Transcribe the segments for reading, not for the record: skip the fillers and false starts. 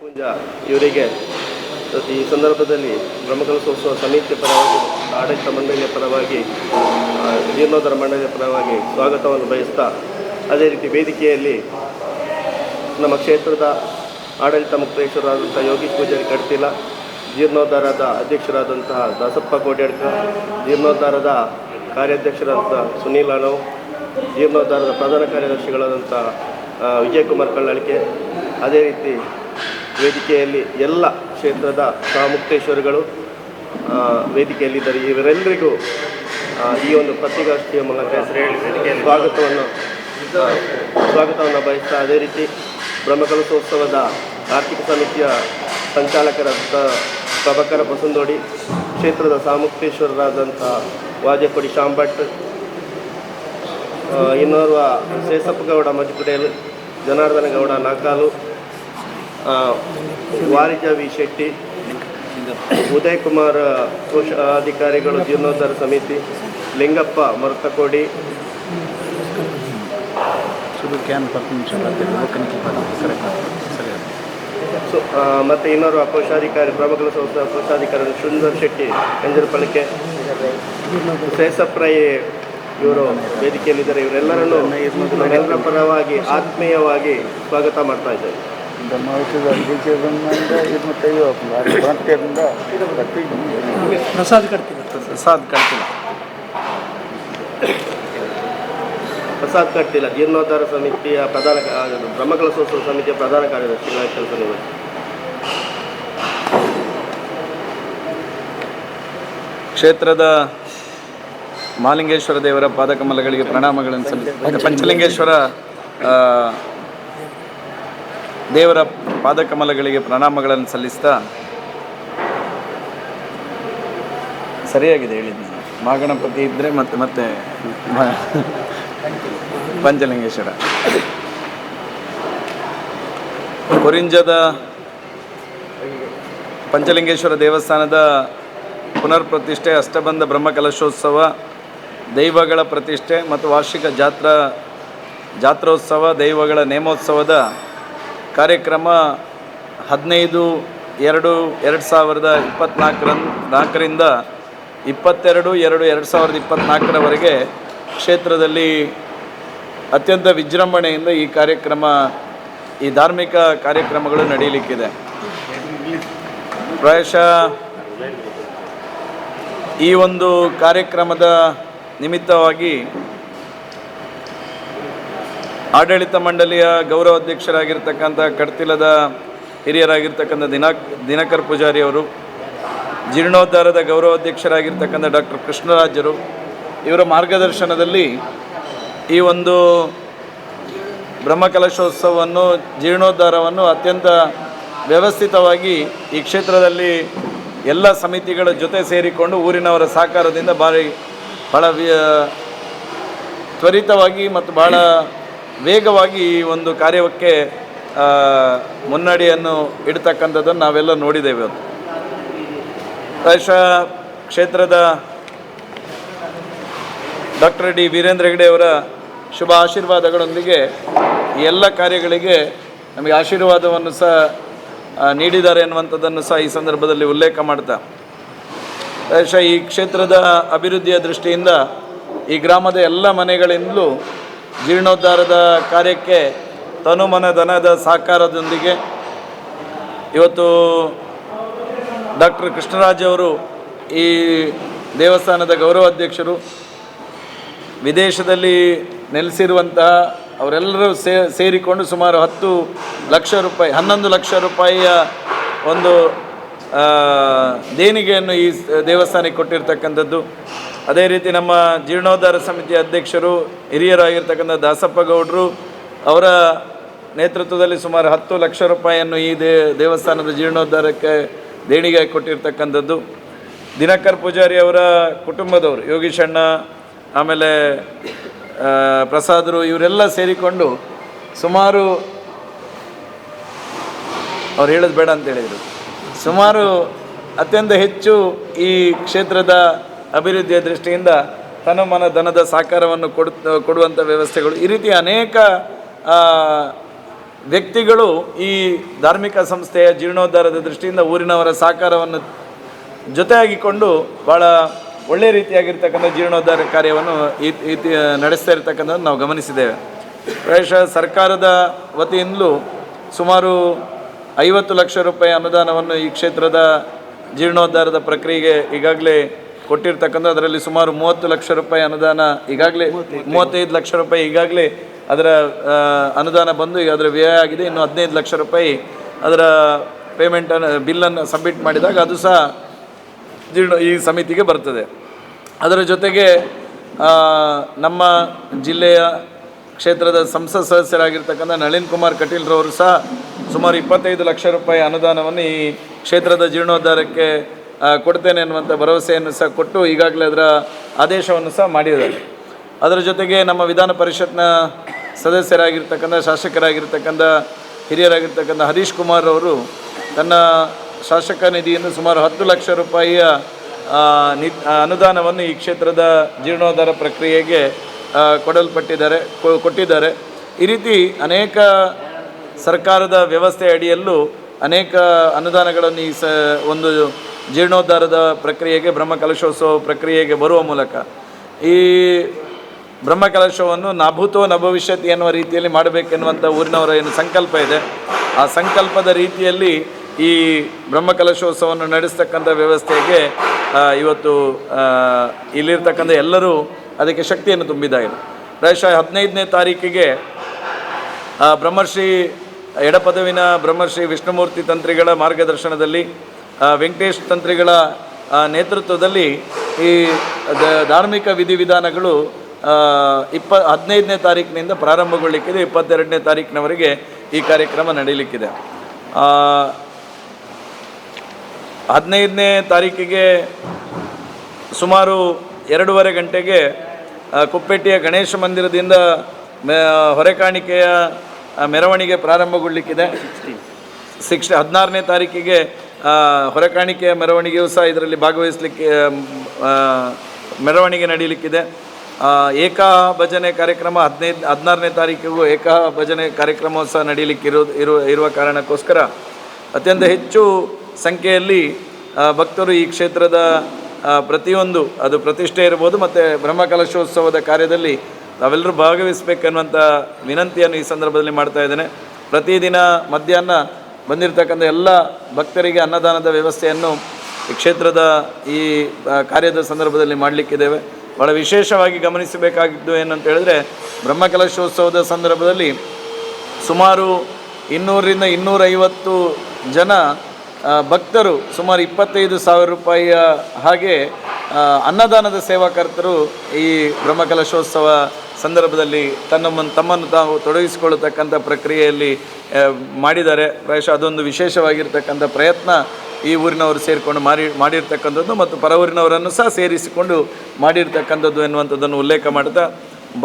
ಪುಂಜ ಇವರಿಗೆ ಈ ಸಂದರ್ಭದಲ್ಲಿ ಬ್ರಹ್ಮಕಲಶೋತ್ಸವ ಸಮಿತಿಯ ಪರವಾಗಿ, ಆಡಳಿತ ಮಂಡಳಿಯ ಪರವಾಗಿ, ಜೀರ್ಣೋದ್ಧಾರ ಮಂಡಳಿಯ ಪರವಾಗಿ ಸ್ವಾಗತವನ್ನು ಬಯಸ್ತಾ, ಅದೇ ರೀತಿ ವೇದಿಕೆಯಲ್ಲಿ ನಮ್ಮ ಕ್ಷೇತ್ರದ ಆಡಳಿತ ಮುಕ್ತೇಶ್ವರರಾದಂಥ ಯೋಗೀಶ್ ಪೂಜಾರಿ ಕಡ್ತಿಲ, ಜೀರ್ಣೋದ್ಧಾರದ ಅಧ್ಯಕ್ಷರಾದಂತಹ ದಾಸಪ್ಪ ಕೋಡ್ಯಾಡ್ಕ, ಜೀರ್ಣೋದ್ಧಾರದ ಕಾರ್ಯಾಧ್ಯಕ್ಷರಾದಂಥ ಸುನೀಲ್ ಅಣವ್, ಜೀರ್ಣೋದ್ಧಾರದ ಪ್ರಧಾನ ಕಾರ್ಯದರ್ಶಿಗಳಾದಂಥ ವಿಜಯಕುಮಾರ್ ಕಳ್ಳಳಿಕೆ, ಅದೇ ರೀತಿ ವೇದಿಕೆಯಲ್ಲಿ ಎಲ್ಲ ಕ್ಷೇತ್ರದ ಮುಕ್ತೇಶ್ವರಗಳು ವೇದಿಕೆಯಲ್ಲಿದ್ದಾರೆ. ಇವರೆಲ್ಲರಿಗೂ ಈ ಒಂದು ಪತ್ರಿಕಾಗೋಷ್ಠಿಯ ಮೂಲಕ ಸ್ವಾಗತವನ್ನು ಬಯಸ್ತಾ, ಅದೇ ರೀತಿ ಬ್ರಹ್ಮಕಲಶೋತ್ಸವದ ಆರ್ಥಿಕ ಸಮಿತಿಯ ಸಂಚಾಲಕರಾದ ಪ್ರಭಾಕರ ಬಸಂದೋಡಿ, ಕ್ಷೇತ್ರದ ಸಾಮುಕ್ತೇಶ್ವರರಾದಂಥ ವಾಜೇಕೊಡಿ ಶಾಂಭಟ್, ಇನ್ನೋರ್ವ ಶೇಷಪ್ಪಗೌಡ ಮಜ್ಕುಡೇಲ್, ಜನಾರ್ದನ ಗೌಡ ನಾಕಾಲು, ವಾರಿಜ ವಿ ಶೆಟ್ಟಿ, ಉದಯ್ ಕುಮಾರ್ ಕೋಶಾಧಿಕಾರಿಗಳು ಜೀರ್ಣೋದ್ಧಾರ ಸಮಿತಿ, ಲಿಂಗಪ್ಪ ಮರ್ತಕೋಡಿ, ಮತ್ತು ಇನ್ನೋರ್ವ ಕೋಶಾಧಿಕಾರಿ ಬ್ರಹ್ಮಕಲಶೋತ್ಸವ ಕೋಶಾಧಿಕಾರಿ ಸುಂದರ್ ಶೆಟ್ಟಿ ಕಂಜರಪಳಿಕೆ, ಶೇಷಪ್ರೈ ಇವರು ವೇದಿಕೆಯಲ್ಲಿದ್ದಾರೆ. ಇವರೆಲ್ಲರನ್ನು ನಮ್ಮೆಲ್ಲರ ಪರವಾಗಿ ಆತ್ಮೀಯವಾಗಿ ಸ್ವಾಗತ ಮಾಡ್ತಾ ಇದ್ದಾರೆ. ಪ್ರಸಾದ್ ಕಡ್ತಿಲ ಜೀರ್ಣೋದ್ಧಾರ ಸಮಿತಿಯ ಪ್ರಧಾನ, ಬ್ರಹ್ಮಕಲಶೋತ್ಸವ ಸಮಿತಿಯ ಪ್ರಧಾನ ಕಾರ್ಯದರ್ಶಿಗಳ ಕೆಲಸ ನಿರ್ವಹಿಸಿ. ಕ್ಷೇತ್ರದ ಮಹಾಲಿಂಗೇಶ್ವರ ದೇವರ ಪಾದಕಮಲಗಳಿಗೆ ಪ್ರಣಾಮಗಳನ್ನು ಸಲ್ಲಿಸಿ, ಪಂಚಲಿಂಗೇಶ್ವರ ದೇವರ ಪಾದಕಮಲಗಳಿಗೆ ಪ್ರಣಾಮಗಳನ್ನು ಸಲ್ಲಿಸ್ತಾ, ಸರಿಯಾಗಿದೆ ಹೇಳಿದ್ದು ನಾನು, ಮಹಾಗಣಪತಿ ಇದ್ದರೆ ಮತ್ತೆ ಪಂಚಲಿಂಗೇಶ್ವರ. ಕೊರಿಂಜದ ಪಂಚಲಿಂಗೇಶ್ವರ ದೇವಸ್ಥಾನದ ಪುನರ್ ಪ್ರತಿಷ್ಠೆ, ಅಷ್ಟಬಂಧ ಬ್ರಹ್ಮಕಲಶೋತ್ಸವ, ದೈವಗಳ ಪ್ರತಿಷ್ಠೆ ಮತ್ತು ವಾರ್ಷಿಕ ಜಾತ್ರೋತ್ಸವ, ದೈವಗಳ ನೇಮೋತ್ಸವದ ಕಾರ್ಯಕ್ರಮ 15/2/2024ರಿಂದ 22/2/2024 ಕ್ಷೇತ್ರದಲ್ಲಿ ಅತ್ಯಂತ ವಿಜೃಂಭಣೆಯಿಂದ ಈ ಧಾರ್ಮಿಕ ಕಾರ್ಯಕ್ರಮಗಳು ನಡೆಯಲಿಕ್ಕಿದೆ. ಪ್ರಾಯಶಃ ಈ ಒಂದು ಕಾರ್ಯಕ್ರಮದ ನಿಮಿತ್ತವಾಗಿ ಆಡಳಿತ ಮಂಡಳಿಯ ಗೌರವ ಅಧ್ಯಕ್ಷರಾಗಿರ್ತಕ್ಕಂಥ ಕಡ್ತಿಲದ ಹಿರಿಯರಾಗಿರ್ತಕ್ಕಂಥ ದಿನಕರ್ ಪೂಜಾರಿ ಅವರು, ಜೀರ್ಣೋದ್ಧಾರದ ಗೌರವ ಅಧ್ಯಕ್ಷರಾಗಿರ್ತಕ್ಕಂಥ ಡಾಕ್ಟರ್ ಕೃಷ್ಣರಾಜರು, ಇವರ ಮಾರ್ಗದರ್ಶನದಲ್ಲಿ ಈ ಒಂದು ಬ್ರಹ್ಮಕಲಶೋತ್ಸವವನ್ನು, ಜೀರ್ಣೋದ್ಧಾರವನ್ನು ಅತ್ಯಂತ ವ್ಯವಸ್ಥಿತವಾಗಿ ಈ ಕ್ಷೇತ್ರದಲ್ಲಿ ಎಲ್ಲ ಸಮಿತಿಗಳ ಜೊತೆ ಸೇರಿಕೊಂಡು ಊರಿನವರ ಸಹಕಾರದಿಂದ ಭಾಳ ತ್ವರಿತವಾಗಿ ಮತ್ತು ಭಾಳ ವೇಗವಾಗಿ ಈ ಒಂದು ಕಾರ್ಯಕ್ಕೆ ಮುನ್ನಡೆಯನ್ನು ಇಡ್ತಕ್ಕಂಥದ್ದನ್ನು ನಾವೆಲ್ಲ ನೋಡಿದ್ದೇವೆ. ಅದು ಪ್ರಾಯಶಃ ಕ್ಷೇತ್ರದ ಡಾಕ್ಟರ್ ಡಿ ವೀರೇಂದ್ರ ಹೆಗಡೆ ಅವರ ಶುಭ ಆಶೀರ್ವಾದಗಳೊಂದಿಗೆ ಈ ಎಲ್ಲ ಕಾರ್ಯಗಳಿಗೆ ನಮಗೆ ಆಶೀರ್ವಾದವನ್ನು ಸಹ ನೀಡಿದ್ದಾರೆ ಅನ್ನುವಂಥದ್ದನ್ನು ಸಹ ಈ ಸಂದರ್ಭದಲ್ಲಿ ಉಲ್ಲೇಖ ಮಾಡ್ತಾ, ಪ್ರಾಯಶಃ ಈ ಕ್ಷೇತ್ರದ ಅಭಿವೃದ್ಧಿಯ ದೃಷ್ಟಿಯಿಂದ ಈ ಗ್ರಾಮದ ಎಲ್ಲ ಮನೆಗಳಿಂದಲೂ ಜೀರ್ಣೋದ್ಧಾರದ ಕಾರ್ಯಕ್ಕೆ ತನುಮನ ಧನದ ಸಹಕಾರದೊಂದಿಗೆ ಇವತ್ತು ಡಾಕ್ಟರ್ ಕೃಷ್ಣರಾಜ್ ಅವರು ಈ ದೇವಸ್ಥಾನದ ಗೌರವ ಅಧ್ಯಕ್ಷರು, ವಿದೇಶದಲ್ಲಿ ನೆಲೆಸಿರುವಂತಹ ಅವರೆಲ್ಲರೂ ಸೇರಿಕೊಂಡು ಸುಮಾರು 10 ಲಕ್ಷ ರೂಪಾಯಿ, 11 ಲಕ್ಷ ರೂಪಾಯಿಯ ಒಂದು ದೇಣಿಗೆಯನ್ನು ಈ ದೇವಸ್ಥಾನಕ್ಕೆ ಕೊಟ್ಟಿರ್ತಕ್ಕಂಥದ್ದು. ಅದೇ ರೀತಿ ನಮ್ಮ ಜೀರ್ಣೋದ್ಧಾರ ಸಮಿತಿಯ ಅಧ್ಯಕ್ಷರು ಹಿರಿಯರಾಗಿರ್ತಕ್ಕಂಥ ದಾಸಪ್ಪ ಗೌಡರು ಅವರ ನೇತೃತ್ವದಲ್ಲಿ ಸುಮಾರು 10 ಲಕ್ಷ ರೂಪಾಯಿಯನ್ನು ಈ ದೇವಸ್ಥಾನದ ಜೀರ್ಣೋದ್ಧಾರಕ್ಕೆ ದೇಣಿಗೆ ಕೊಟ್ಟಿರ್ತಕ್ಕಂಥದ್ದು. ದಿನಕರ್ ಪೂಜಾರಿ ಅವರ ಕುಟುಂಬದವರು, ಯೋಗೀಶ್ ಅಣ್ಣ, ಆಮೇಲೆ ಪ್ರಸಾದರು, ಇವರೆಲ್ಲ ಸೇರಿಕೊಂಡು ಸುಮಾರು, ಅವ್ರು ಹೇಳೋದು ಬೇಡ ಅಂತ ಹೇಳಿದರು, ಸುಮಾರು ಅತ್ಯಂತ ಹೆಚ್ಚು ಈ ಕ್ಷೇತ್ರದ ಅಭಿವೃದ್ಧಿಯ ದೃಷ್ಟಿಯಿಂದ ತನುಮನ ಧನದ ಸಹಕಾರವನ್ನು ಕೊಡುವಂಥ ವ್ಯವಸ್ಥೆಗಳು, ಈ ರೀತಿ ಅನೇಕ ವ್ಯಕ್ತಿಗಳು ಈ ಧಾರ್ಮಿಕ ಸಂಸ್ಥೆಯ ಜೀರ್ಣೋದ್ಧಾರದ ದೃಷ್ಟಿಯಿಂದ ಊರಿನವರ ಸಹಕಾರವನ್ನು ಜೊತೆಯಾಗಿಕೊಂಡು ಭಾಳ ಒಳ್ಳೆಯ ರೀತಿಯಾಗಿರ್ತಕ್ಕಂಥ ಜೀರ್ಣೋದ್ಧಾರ ಕಾರ್ಯವನ್ನು ನಡೆಸ್ತಾ ಇರ್ತಕ್ಕಂಥದ್ದು ನಾವು ಗಮನಿಸಿದ್ದೇವೆ. ಪ್ರಾಯಶಃ ಸರ್ಕಾರದ ವತಿಯಿಂದಲೂ ಸುಮಾರು 50 ಲಕ್ಷ ರೂಪಾಯಿ ಅನುದಾನವನ್ನು ಈ ಕ್ಷೇತ್ರದ ಜೀರ್ಣೋದ್ಧಾರದ ಪ್ರಕ್ರಿಯೆಗೆ ಈಗಾಗಲೇ ಕೊಟ್ಟಿರ್ತಕ್ಕಂಥ, ಅದರಲ್ಲಿ ಸುಮಾರು 30 ಲಕ್ಷ ರೂಪಾಯಿ ಅನುದಾನ ಈಗಾಗಲೇ 35 ಲಕ್ಷ ರೂಪಾಯಿ ಈಗಾಗಲೇ ಅದರ ಅನುದಾನ ಬಂದು ಈಗ ಅದರ ವ್ಯಯ ಆಗಿದೆ. ಇನ್ನು 15 ಲಕ್ಷ ರೂಪಾಯಿ ಅದರ ಪೇಮೆಂಟನ್ನು ಬಿಲ್ಲನ್ನು ಸಬ್ಮಿಟ್ ಮಾಡಿದಾಗ ಅದು ಸಹ ಈ ಸಮಿತಿಗೆ ಬರ್ತದೆ. ಅದರ ಜೊತೆಗೆ ನಮ್ಮ ಜಿಲ್ಲೆಯ ಕ್ಷೇತ್ರದ ಸಂಸತ್ ಸದಸ್ಯರಾಗಿರ್ತಕ್ಕಂಥ ನಳಿನ್ ಕುಮಾರ್ ಕಟೀಲ್ರವರು ಸಹ ಸುಮಾರು 25 ಲಕ್ಷ ರೂಪಾಯಿ ಅನುದಾನವನ್ನು ಈ ಕ್ಷೇತ್ರದ ಜೀರ್ಣೋದ್ಧಾರಕ್ಕೆ ಕೊಡ್ತೇನೆ ಅನ್ನುವಂಥ ಭರವಸೆಯನ್ನು ಸಹ ಕೊಟ್ಟು ಈಗಾಗಲೇ ಅದರ ಆದೇಶವನ್ನು ಸಹ ಮಾಡಿದ್ದಾರೆ. ಅದರ ಜೊತೆಗೆ ನಮ್ಮ ವಿಧಾನ ಪರಿಷತ್ನ ಸದಸ್ಯರಾಗಿರ್ತಕ್ಕಂಥ ಶಾಸಕರಾಗಿರ್ತಕ್ಕಂಥ ಹಿರಿಯರಾಗಿರ್ತಕ್ಕಂಥ ಹರೀಶ್ ಕುಮಾರ್ ಅವರು ತನ್ನ ಶಾಸಕ ನಿಧಿಯಿಂದ ಸುಮಾರು 10 ಲಕ್ಷ ರೂಪಾಯಿಯ ಅನುದಾನವನ್ನು ಈ ಕ್ಷೇತ್ರದ ಜೀರ್ಣೋದ್ಧಾರ ಪ್ರಕ್ರಿಯೆಗೆ ಕೊಟ್ಟಿದ್ದಾರೆ. ಈ ರೀತಿ ಅನೇಕ ಸರ್ಕಾರದ ವ್ಯವಸ್ಥೆ ಅಡಿಯಲ್ಲೂ ಅನೇಕ ಅನುದಾನಗಳನ್ನು ಈ ಒಂದು ಜೀರ್ಣೋದ್ಧಾರದ ಪ್ರಕ್ರಿಯೆಗೆ ಬ್ರಹ್ಮಕಲಶೋತ್ಸವ ಪ್ರಕ್ರಿಯೆಗೆ ಬರುವ ಮೂಲಕ ಈ ಬ್ರಹ್ಮಕಲಶವನ್ನು ನಾಭೂತೋ ನಭವಿಷ್ಯತ್ ಎನ್ನುವ ರೀತಿಯಲ್ಲಿ ಮಾಡಬೇಕೆನ್ನುವಂಥ ಊರಿನವರ ಏನು ಸಂಕಲ್ಪ ಇದೆ, ಆ ಸಂಕಲ್ಪದ ರೀತಿಯಲ್ಲಿ ಈ ಬ್ರಹ್ಮಕಲಶೋತ್ಸವವನ್ನು ನಡೆಸ್ತಕ್ಕಂಥ ವ್ಯವಸ್ಥೆಗೆ ಇವತ್ತು ಇಲ್ಲಿರ್ತಕ್ಕಂಥ ಎಲ್ಲರೂ ಅದಕ್ಕೆ ಶಕ್ತಿಯನ್ನು ತುಂಬಿದ್ದಾರೆ. ಪ್ರಾಯಶಃ 15ನೇ ತಾರೀಕಿಗೆ ಬ್ರಹ್ಮರ್ಷಿ ಎಡಪದವಿನ ಬ್ರಹ್ಮರ್ಷಿ ವಿಷ್ಣುಮೂರ್ತಿ ತಂತ್ರಿಗಳ ಮಾರ್ಗದರ್ಶನದಲ್ಲಿ ವೆಂಕಟೇಶ್ ತಂತ್ರಿಗಳ ನೇತೃತ್ವದಲ್ಲಿ ಈ ಧಾರ್ಮಿಕ ವಿಧಿವಿಧಾನಗಳು 15ನೇ ತಾರೀಕಿನಿಂದ ಪ್ರಾರಂಭಗೊಳ್ಳಿಕ್ಕಿದೆ. 22ನೇ ತಾರೀಕಿನವರೆಗೆ ಈ ಕಾರ್ಯಕ್ರಮ ನಡೆಯಲಿಕ್ಕಿದೆ. 15ನೇ ತಾರೀಕಿಗೆ ಸುಮಾರು 2:30 ಗಂಟೆಗೆ ಕುಪ್ಪೆಟ್ಟಿಯ ಗಣೇಶ ಮಂದಿರದಿಂದ ಹೊರೆಕಾಣಿಕೆಯ ಮೆರವಣಿಗೆ ಪ್ರಾರಂಭಗೊಳ್ಳಿಕ್ಕಿದೆ. 16ನೇ ತಾರೀಕಿಗೆ ಹೊರೆಕಾಣಿಕೆಯ ಮೆರವಣಿಗೆಯೂ ಸಹ ಇದರಲ್ಲಿ ಭಾಗವಹಿಸಲಿಕ್ಕೆ ಮೆರವಣಿಗೆ ನಡೀಲಿಕ್ಕಿದೆ. ಏಕಾ ಭಜನೆ ಕಾರ್ಯಕ್ರಮ 16ನೇ ತಾರೀಕಿಗೂ ಏಕಾ ಭಜನೆ ಕಾರ್ಯಕ್ರಮವೂ ಸಹ ನಡೀಲಿಕ್ಕಿರುವ ಕಾರಣಕ್ಕೋಸ್ಕರ ಅತ್ಯಂತ ಹೆಚ್ಚು ಸಂಖ್ಯೆಯಲ್ಲಿ ಭಕ್ತರು ಈ ಕ್ಷೇತ್ರದ ಪ್ರತಿಯೊಂದು ಅದು ಪ್ರತಿಷ್ಠೆ ಇರ್ಬೋದು ಮತ್ತು ಬ್ರಹ್ಮಕಲಶೋತ್ಸವದ ಕಾರ್ಯದಲ್ಲಿ ನಾವೆಲ್ಲರೂ ಭಾಗವಹಿಸಬೇಕನ್ನುವಂಥ ವಿನಂತಿಯನ್ನು ಈ ಸಂದರ್ಭದಲ್ಲಿ ಮಾಡ್ತಾ ಇದ್ದೇನೆ. ಪ್ರತಿದಿನ ಮಧ್ಯಾಹ್ನ ಬಂದಿರತಕ್ಕಂಥ ಎಲ್ಲ ಭಕ್ತರಿಗೆ ಅನ್ನದಾನದ ವ್ಯವಸ್ಥೆಯನ್ನು ಈ ಕ್ಷೇತ್ರದ ಈ ಕಾರ್ಯದ ಸಂದರ್ಭದಲ್ಲಿ ಮಾಡಲಿಕ್ಕಿದ್ದೇವೆ. ಭಾಳ ವಿಶೇಷವಾಗಿ ಗಮನಿಸಬೇಕಾಗಿದ್ದು ಏನಂತ ಹೇಳಿದ್ರೆ, ಬ್ರಹ್ಮಕಲಶೋತ್ಸವದ ಸಂದರ್ಭದಲ್ಲಿ ಸುಮಾರು 200ರಿಂದ 250 ಜನ ಭಕ್ತರು, ಸುಮಾರು 25,000 ರೂಪಾಯಿಯ ಹಾಗೆ ಅನ್ನದಾನದ ಸೇವಾಕರ್ತರು ಈ ಬ್ರಹ್ಮಕಲಶೋತ್ಸವ ಸಂದರ್ಭದಲ್ಲಿ ತಮ್ಮನ್ನು ತಾವು ತೊಡಗಿಸಿಕೊಳ್ಳತಕ್ಕಂಥ ಪ್ರಕ್ರಿಯೆಯಲ್ಲಿ ಮಾಡಿದ್ದಾರೆ. ಪ್ರಾಯಶಃ ಅದೊಂದು ವಿಶೇಷವಾಗಿರ್ತಕ್ಕಂಥ ಪ್ರಯತ್ನ ಈ ಊರಿನವರು ಸೇರಿಕೊಂಡು ಮಾಡಿರ್ತಕ್ಕಂಥದ್ದು ಮತ್ತು ಪರ ಊರಿನವರನ್ನು ಸಹ ಸೇರಿಸಿಕೊಂಡು ಮಾಡಿರ್ತಕ್ಕಂಥದ್ದು ಎನ್ನುವಂಥದ್ದನ್ನು ಉಲ್ಲೇಖ ಮಾಡ್ತಾ,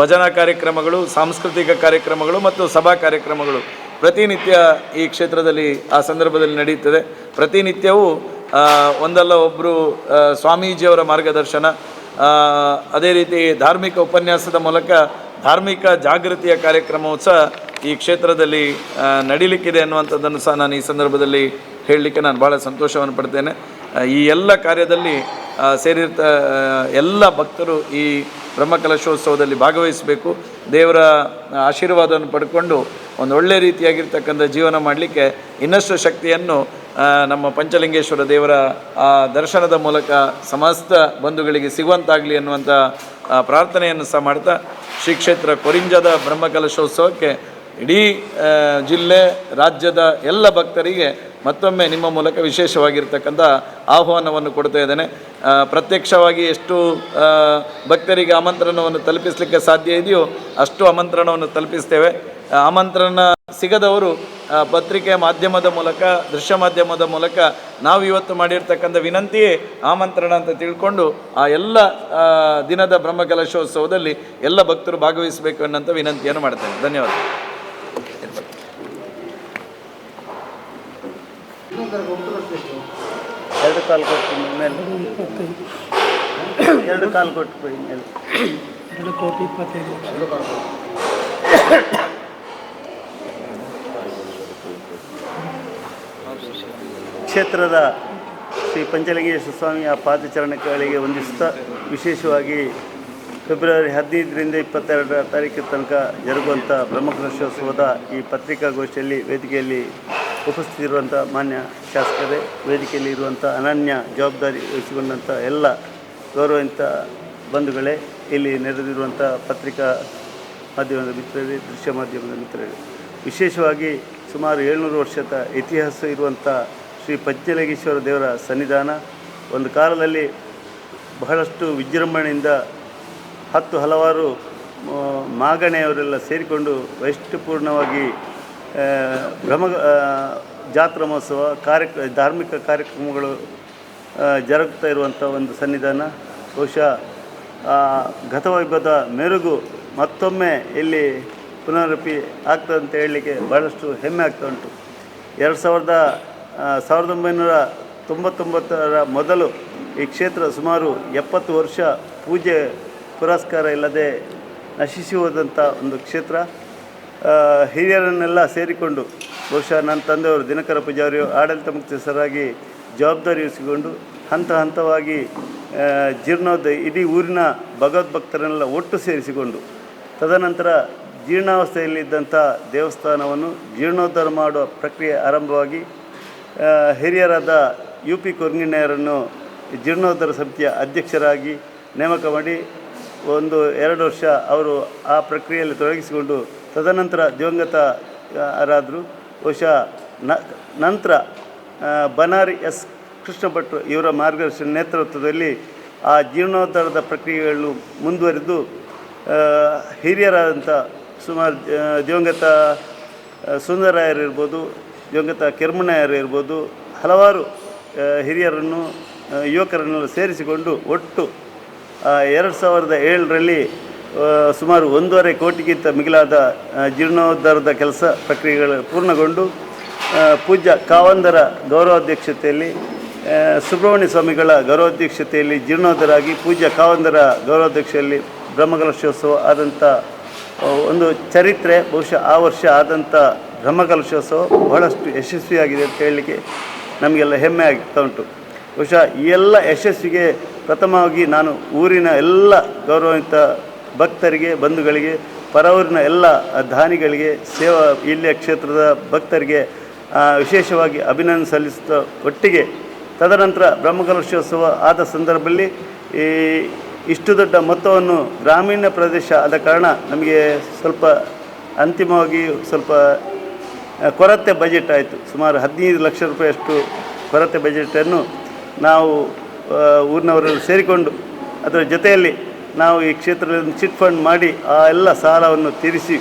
ಭಜನಾ ಕಾರ್ಯಕ್ರಮಗಳು, ಸಾಂಸ್ಕೃತಿಕ ಕಾರ್ಯಕ್ರಮಗಳು ಮತ್ತು ಸಭಾ ಕಾರ್ಯಕ್ರಮಗಳು ಪ್ರತಿನಿತ್ಯ ಈ ಕ್ಷೇತ್ರದಲ್ಲಿ ಆ ಸಂದರ್ಭದಲ್ಲಿ ನಡೆಯುತ್ತದೆ. ಪ್ರತಿನಿತ್ಯವೂ ಒಂದಲ್ಲ ಒಬ್ಬರು ಸ್ವಾಮೀಜಿಯವರ ಮಾರ್ಗದರ್ಶನ, ಅದೇ ರೀತಿ ಧಾರ್ಮಿಕ ಉಪನ್ಯಾಸದ ಮೂಲಕ ಧಾರ್ಮಿಕ ಜಾಗೃತಿಯ ಕಾರ್ಯಕ್ರಮವು ಸಹ ಈ ಕ್ಷೇತ್ರದಲ್ಲಿ ನಡೀಲಿಕ್ಕಿದೆ ಅನ್ನುವಂಥದ್ದನ್ನು ಸಹ ನಾನು ಈ ಸಂದರ್ಭದಲ್ಲಿ ಹೇಳಲಿಕ್ಕೆ ನಾನು ಭಾಳ ಸಂತೋಷವನ್ನು ಪಡ್ತೇನೆ. ಈ ಎಲ್ಲ ಕಾರ್ಯದಲ್ಲಿ ಎಲ್ಲ ಭಕ್ತರು ಈ ಬ್ರಹ್ಮಕಲಶೋತ್ಸವದಲ್ಲಿ ಭಾಗವಹಿಸಬೇಕು. ದೇವರ ಆಶೀರ್ವಾದವನ್ನು ಪಡ್ಕೊಂಡು ಒಂದು ಒಳ್ಳೆಯ ರೀತಿಯಾಗಿರ್ತಕ್ಕಂಥ ಜೀವನ ಮಾಡಲಿಕ್ಕೆ ಇನ್ನಷ್ಟು ಶಕ್ತಿಯನ್ನು ನಮ್ಮ ಪಂಚಲಿಂಗೇಶ್ವರ ದೇವರ ದರ್ಶನದ ಮೂಲಕ ಸಮಸ್ತ ಬಂಧುಗಳಿಗೆ ಸಿಗುವಂತಾಗಲಿ ಅನ್ನುವಂಥ ಪ್ರಾರ್ಥನೆಯನ್ನು ಸಹ ಮಾಡ್ತಾ, ಶ್ರೀ ಕ್ಷೇತ್ರ ಕೊರಿಂಜದ ಬ್ರಹ್ಮಕಲಶೋತ್ಸವಕ್ಕೆ ಇಡೀ ಜಿಲ್ಲೆ, ರಾಜ್ಯದ ಎಲ್ಲ ಭಕ್ತರಿಗೆ ಮತ್ತೊಮ್ಮೆ ನಿಮ್ಮ ಮೂಲಕ ವಿಶೇಷವಾಗಿರ್ತಕ್ಕಂಥ ಆಹ್ವಾನವನ್ನು ಕೊಡ್ತಾ ಇದ್ದೇನೆ. ಪ್ರತ್ಯಕ್ಷವಾಗಿ ಎಷ್ಟು ಭಕ್ತರಿಗೆ ಆಮಂತ್ರಣವನ್ನು ತಲುಪಿಸಲಿಕ್ಕೆ ಸಾಧ್ಯ ಇದೆಯೋ ಅಷ್ಟು ಆಮಂತ್ರಣವನ್ನು ತಲುಪಿಸ್ತೇವೆ. ಆಮಂತ್ರಣ ಸಿಗದವರು ಪತ್ರಿಕೆ ಮಾಧ್ಯಮದ ಮೂಲಕ, ದೃಶ್ಯ ಮಾಧ್ಯಮದ ಮೂಲಕ ನಾವು ಇವತ್ತು ಮಾಡಿರ್ತಕ್ಕಂಥ ವಿನಂತಿಯೇ ಆಮಂತ್ರಣ ಅಂತ ತಿಳ್ಕೊಂಡು ಆ ಎಲ್ಲ ದಿನದ ಬ್ರಹ್ಮಕಲಶೋತ್ಸವದಲ್ಲಿ ಎಲ್ಲ ಭಕ್ತರು ಭಾಗವಹಿಸಬೇಕು ಅನ್ನೋಂಥ ವಿನಂತಿಯನ್ನು ಮಾಡ್ತೇನೆ. ಧನ್ಯವಾದ. ಎರಡು ಕಾಲು ಕೊಟ್ಟು ಮೇಲೆ 2 ಕಾಲು ಕೊಟ್ಟು ಮೇಲೆ 2,25,00,000 ಕ್ಷೇತ್ರದ ಶ್ರೀ ಪಂಚಲಿಂಗೇಶ್ವರ ಸ್ವಾಮಿಯ ಪಾದಚರಣಗಳಿಗೆ ವಂದಿಸುತ್ತಾ, ವಿಶೇಷವಾಗಿ ಫೆಬ್ರವರಿ 15ರಿಂದ 22ರ ತಾರೀಕಿನ ತನಕ ಜರುಗುವಂಥ ಬ್ರಹ್ಮಕಲಶೋತ್ಸವದ ಈ ಪತ್ರಿಕಾಗೋಷ್ಠಿಯಲ್ಲಿ ವೇದಿಕೆಯಲ್ಲಿ ಉಪಸ್ಥಿತಿರುವಂಥ ಮಾನ್ಯ ಶಾಸಕರೇ, ವೇದಿಕೆಯಲ್ಲಿ ಇರುವಂಥ ಅನನ್ಯ ಜವಾಬ್ದಾರಿ ವಹಿಸಿಕೊಂಡಂಥ ಎಲ್ಲ ಗೌರವಾನ್ವಿತ ಬಂಧುಗಳೇ, ಇಲ್ಲಿ ನೆರೆದಿರುವಂಥ ಪತ್ರಿಕಾ ಮಾಧ್ಯಮದ ಮಿತ್ರರೇ, ದೃಶ್ಯ ಮಾಧ್ಯಮದ ಮಿತ್ರರೇ, ವಿಶೇಷವಾಗಿ ಸುಮಾರು 700 ವರ್ಷದ ಇತಿಹಾಸ ಇರುವಂಥ ಶ್ರೀ ಪಂಚಲಿಂಗೇಶ್ವರ ದೇವರ ಸನ್ನಿಧಾನ ಒಂದು ಕಾಲದಲ್ಲಿ ಬಹಳಷ್ಟು ವಿಜೃಂಭಣೆಯಿಂದ ಹಲವಾರು ಮಾಗಣೆಯವರೆಲ್ಲ ಸೇರಿಕೊಂಡು ವೈಷ್ಣವಪೂರ್ಣವಾಗಿ ಜಾತ್ರಾ ಮಹೋತ್ಸವ ಧಾರ್ಮಿಕ ಕಾರ್ಯಕ್ರಮಗಳು ಜರುಗ್ತಾ ಇರುವಂಥ ಒಂದು ಸನ್ನಿಧಾನ. ಬಹುಶಃ ಗತವೈಭವದ ಮೆರುಗು ಮತ್ತೊಮ್ಮೆ ಇಲ್ಲಿ ಪುನರಪಿ ಆಗ್ತದೆ ಅಂತ ಹೇಳಲಿಕ್ಕೆ ಭಾಳಷ್ಟು ಹೆಮ್ಮೆ ಆಗ್ತಾ ಉಂಟು. 1999ರ ಮೊದಲು ಈ ಕ್ಷೇತ್ರ ಸುಮಾರು 70 ವರ್ಷ ಪೂಜೆ ಪುರಸ್ಕಾರ ಇಲ್ಲದೆ ನಶಿಸಿ ಹೋದಂಥ ಒಂದು ಕ್ಷೇತ್ರ. ಹಿರಿಯರನ್ನೆಲ್ಲ ಸೇರಿಕೊಂಡು ಬಹುಶಃ ನನ್ನ ತಂದೆಯವರು ದಿನಕರ ಪೂಜಾರಿಯು ಆಡಳಿತ ಮುಖ್ಯಸ್ಥರಾಗಿ ಜವಾಬ್ದಾರಿ ವಹಿಸಿಕೊಂಡು ಹಂತವಾಗಿ ಜೀರ್ಣೋದ್ಧಾರ ಇಡೀ ಊರಿನ ಭಗವದ್ಭಕ್ತರನ್ನೆಲ್ಲ ಒಟ್ಟು ಸೇರಿಸಿಕೊಂಡು ತದನಂತರ ಜೀರ್ಣಾವಸ್ಥೆಯಲ್ಲಿದ್ದಂಥ ದೇವಸ್ಥಾನವನ್ನು ಜೀರ್ಣೋದ್ಧಾರ ಮಾಡುವ ಪ್ರಕ್ರಿಯೆ ಆರಂಭವಾಗಿ ಹಿರಿಯರಾದ UP ಕೊರ್ಗಿಣ್ಣಯ್ಯರನ್ನು ಜೀರ್ಣೋದ್ಧಾರ ಸಮಿತಿಯ ಅಧ್ಯಕ್ಷರಾಗಿ ನೇಮಕ ಮಾಡಿ 1-2 ವರ್ಷ ಅವರು ಆ ಪ್ರಕ್ರಿಯೆಯಲ್ಲಿ ತೊಡಗಿಸಿಕೊಂಡು ತದನಂತರ ದಿವಂಗತರಾದರು. ಬಹುಶಃ ನಂತರ ಬನಾರಿ S. ಕೃಷ್ಣ ಭಟ್ರು ಇವರ ಮಾರ್ಗದರ್ಶನ ನೇತೃತ್ವದಲ್ಲಿ ಆ ಜೀರ್ಣೋದ್ಧಾರದ ಪ್ರಕ್ರಿಯೆಗಳು ಮುಂದುವರಿದು ಹಿರಿಯರಾದಂಥ ಸುಮಾರು ದಿವಂಗತ ಸುಂದರಾಯರು ಇರ್ಬೋದು, ದಿವಂಗತ ಕೆರ್ಮಣ್ಣಯ್ಯರು ಇರ್ಬೋದು, ಹಲವಾರು ಹಿರಿಯರನ್ನು ಯುವಕರನ್ನೆಲ್ಲ ಸೇರಿಸಿಕೊಂಡು ಒಟ್ಟು 2007ರಲ್ಲಿ ಸುಮಾರು 1.5 ಕೋಟಿಗಿಂತ ಮಿಗಿಲಾದ ಜೀರ್ಣೋದ್ಧಾರದ ಕೆಲಸ ಪ್ರಕ್ರಿಯೆಗಳು ಪೂರ್ಣಗೊಂಡು ಪೂಜ್ಯ ಕಾವಂದರ ಗೌರವಾಧ್ಯಕ್ಷತೆಯಲ್ಲಿ ಸುಬ್ರಹ್ಮಣ್ಯ ಸ್ವಾಮಿಗಳ ಗೌರವಾಧ್ಯಕ್ಷತೆಯಲ್ಲಿ ಜೀರ್ಣೋದ್ಧಾರ ಆಗಿ ಪೂಜ್ಯ ಕಾವಂದರ ಗೌರವಾಧ್ಯಕ್ಷೆಯಲ್ಲಿ ಬ್ರಹ್ಮಕಲಶೋತ್ಸವ ಆದಂಥ ಒಂದು ಚರಿತ್ರೆ. ಬಹುಶಃ ಆ ವರ್ಷ ಆದಂಥ ಬ್ರಹ್ಮಕಲಶೋತ್ಸವ ಬಹಳಷ್ಟು ಯಶಸ್ವಿಯಾಗಿದೆ ಅಂತ ಹೇಳಲಿಕ್ಕೆ ನಮಗೆಲ್ಲ ಹೆಮ್ಮೆ ಆಗ್ತಾ ಉಂಟು. ಬಹುಶಃ ಈ ಎಲ್ಲ ಯಶಸ್ವಿಗೆ ಪ್ರಥಮವಾಗಿ ನಾನು ಊರಿನ ಎಲ್ಲ ಗೌರವಾನ್ವಿತ ಭಕ್ತರಿಗೆ, ಬಂಧುಗಳಿಗೆ, ಪರವೂರಿನ ಎಲ್ಲ ದಾನಿಗಳಿಗೆ, ಇಲ್ಲಿಯ ಕ್ಷೇತ್ರದ ಭಕ್ತರಿಗೆ ವಿಶೇಷವಾಗಿ ಅಭಿನಂದನೆ ಸಲ್ಲಿಸುತ್ತಾ ಒಟ್ಟಿಗೆ ತದನಂತರ ಬ್ರಹ್ಮಕಲಶೋತ್ಸವ ಆದ ಸಂದರ್ಭದಲ್ಲಿ ಇಷ್ಟು ದೊಡ್ಡ ಮೊತ್ತವನ್ನು ಗ್ರಾಮೀಣ ಪ್ರದೇಶ ಆದ ಕಾರಣ ನಮಗೆ ಸ್ವಲ್ಪ ಅಂತಿಮವಾಗಿ ಸ್ವಲ್ಪ ಕೊರತೆ ಬಜೆಟ್ ಆಯಿತು. ಸುಮಾರು 15 ಲಕ್ಷ ರೂಪಾಯಿಯಷ್ಟು ಕೊರತೆ ಬಜೆಟನ್ನು ನಾವು ಊರಿನವರೆಲ್ಲ ಸೇರಿಕೊಂಡು ಅದರ ಜೊತೆಯಲ್ಲಿ ನಾವು ಈ ಕ್ಷೇತ್ರದಲ್ಲಿ ಚಿಟ್ ಫಂಡ್ ಮಾಡಿ ಆ ಎಲ್ಲ ಸಾಲವನ್ನು ತೀರಿಸಿ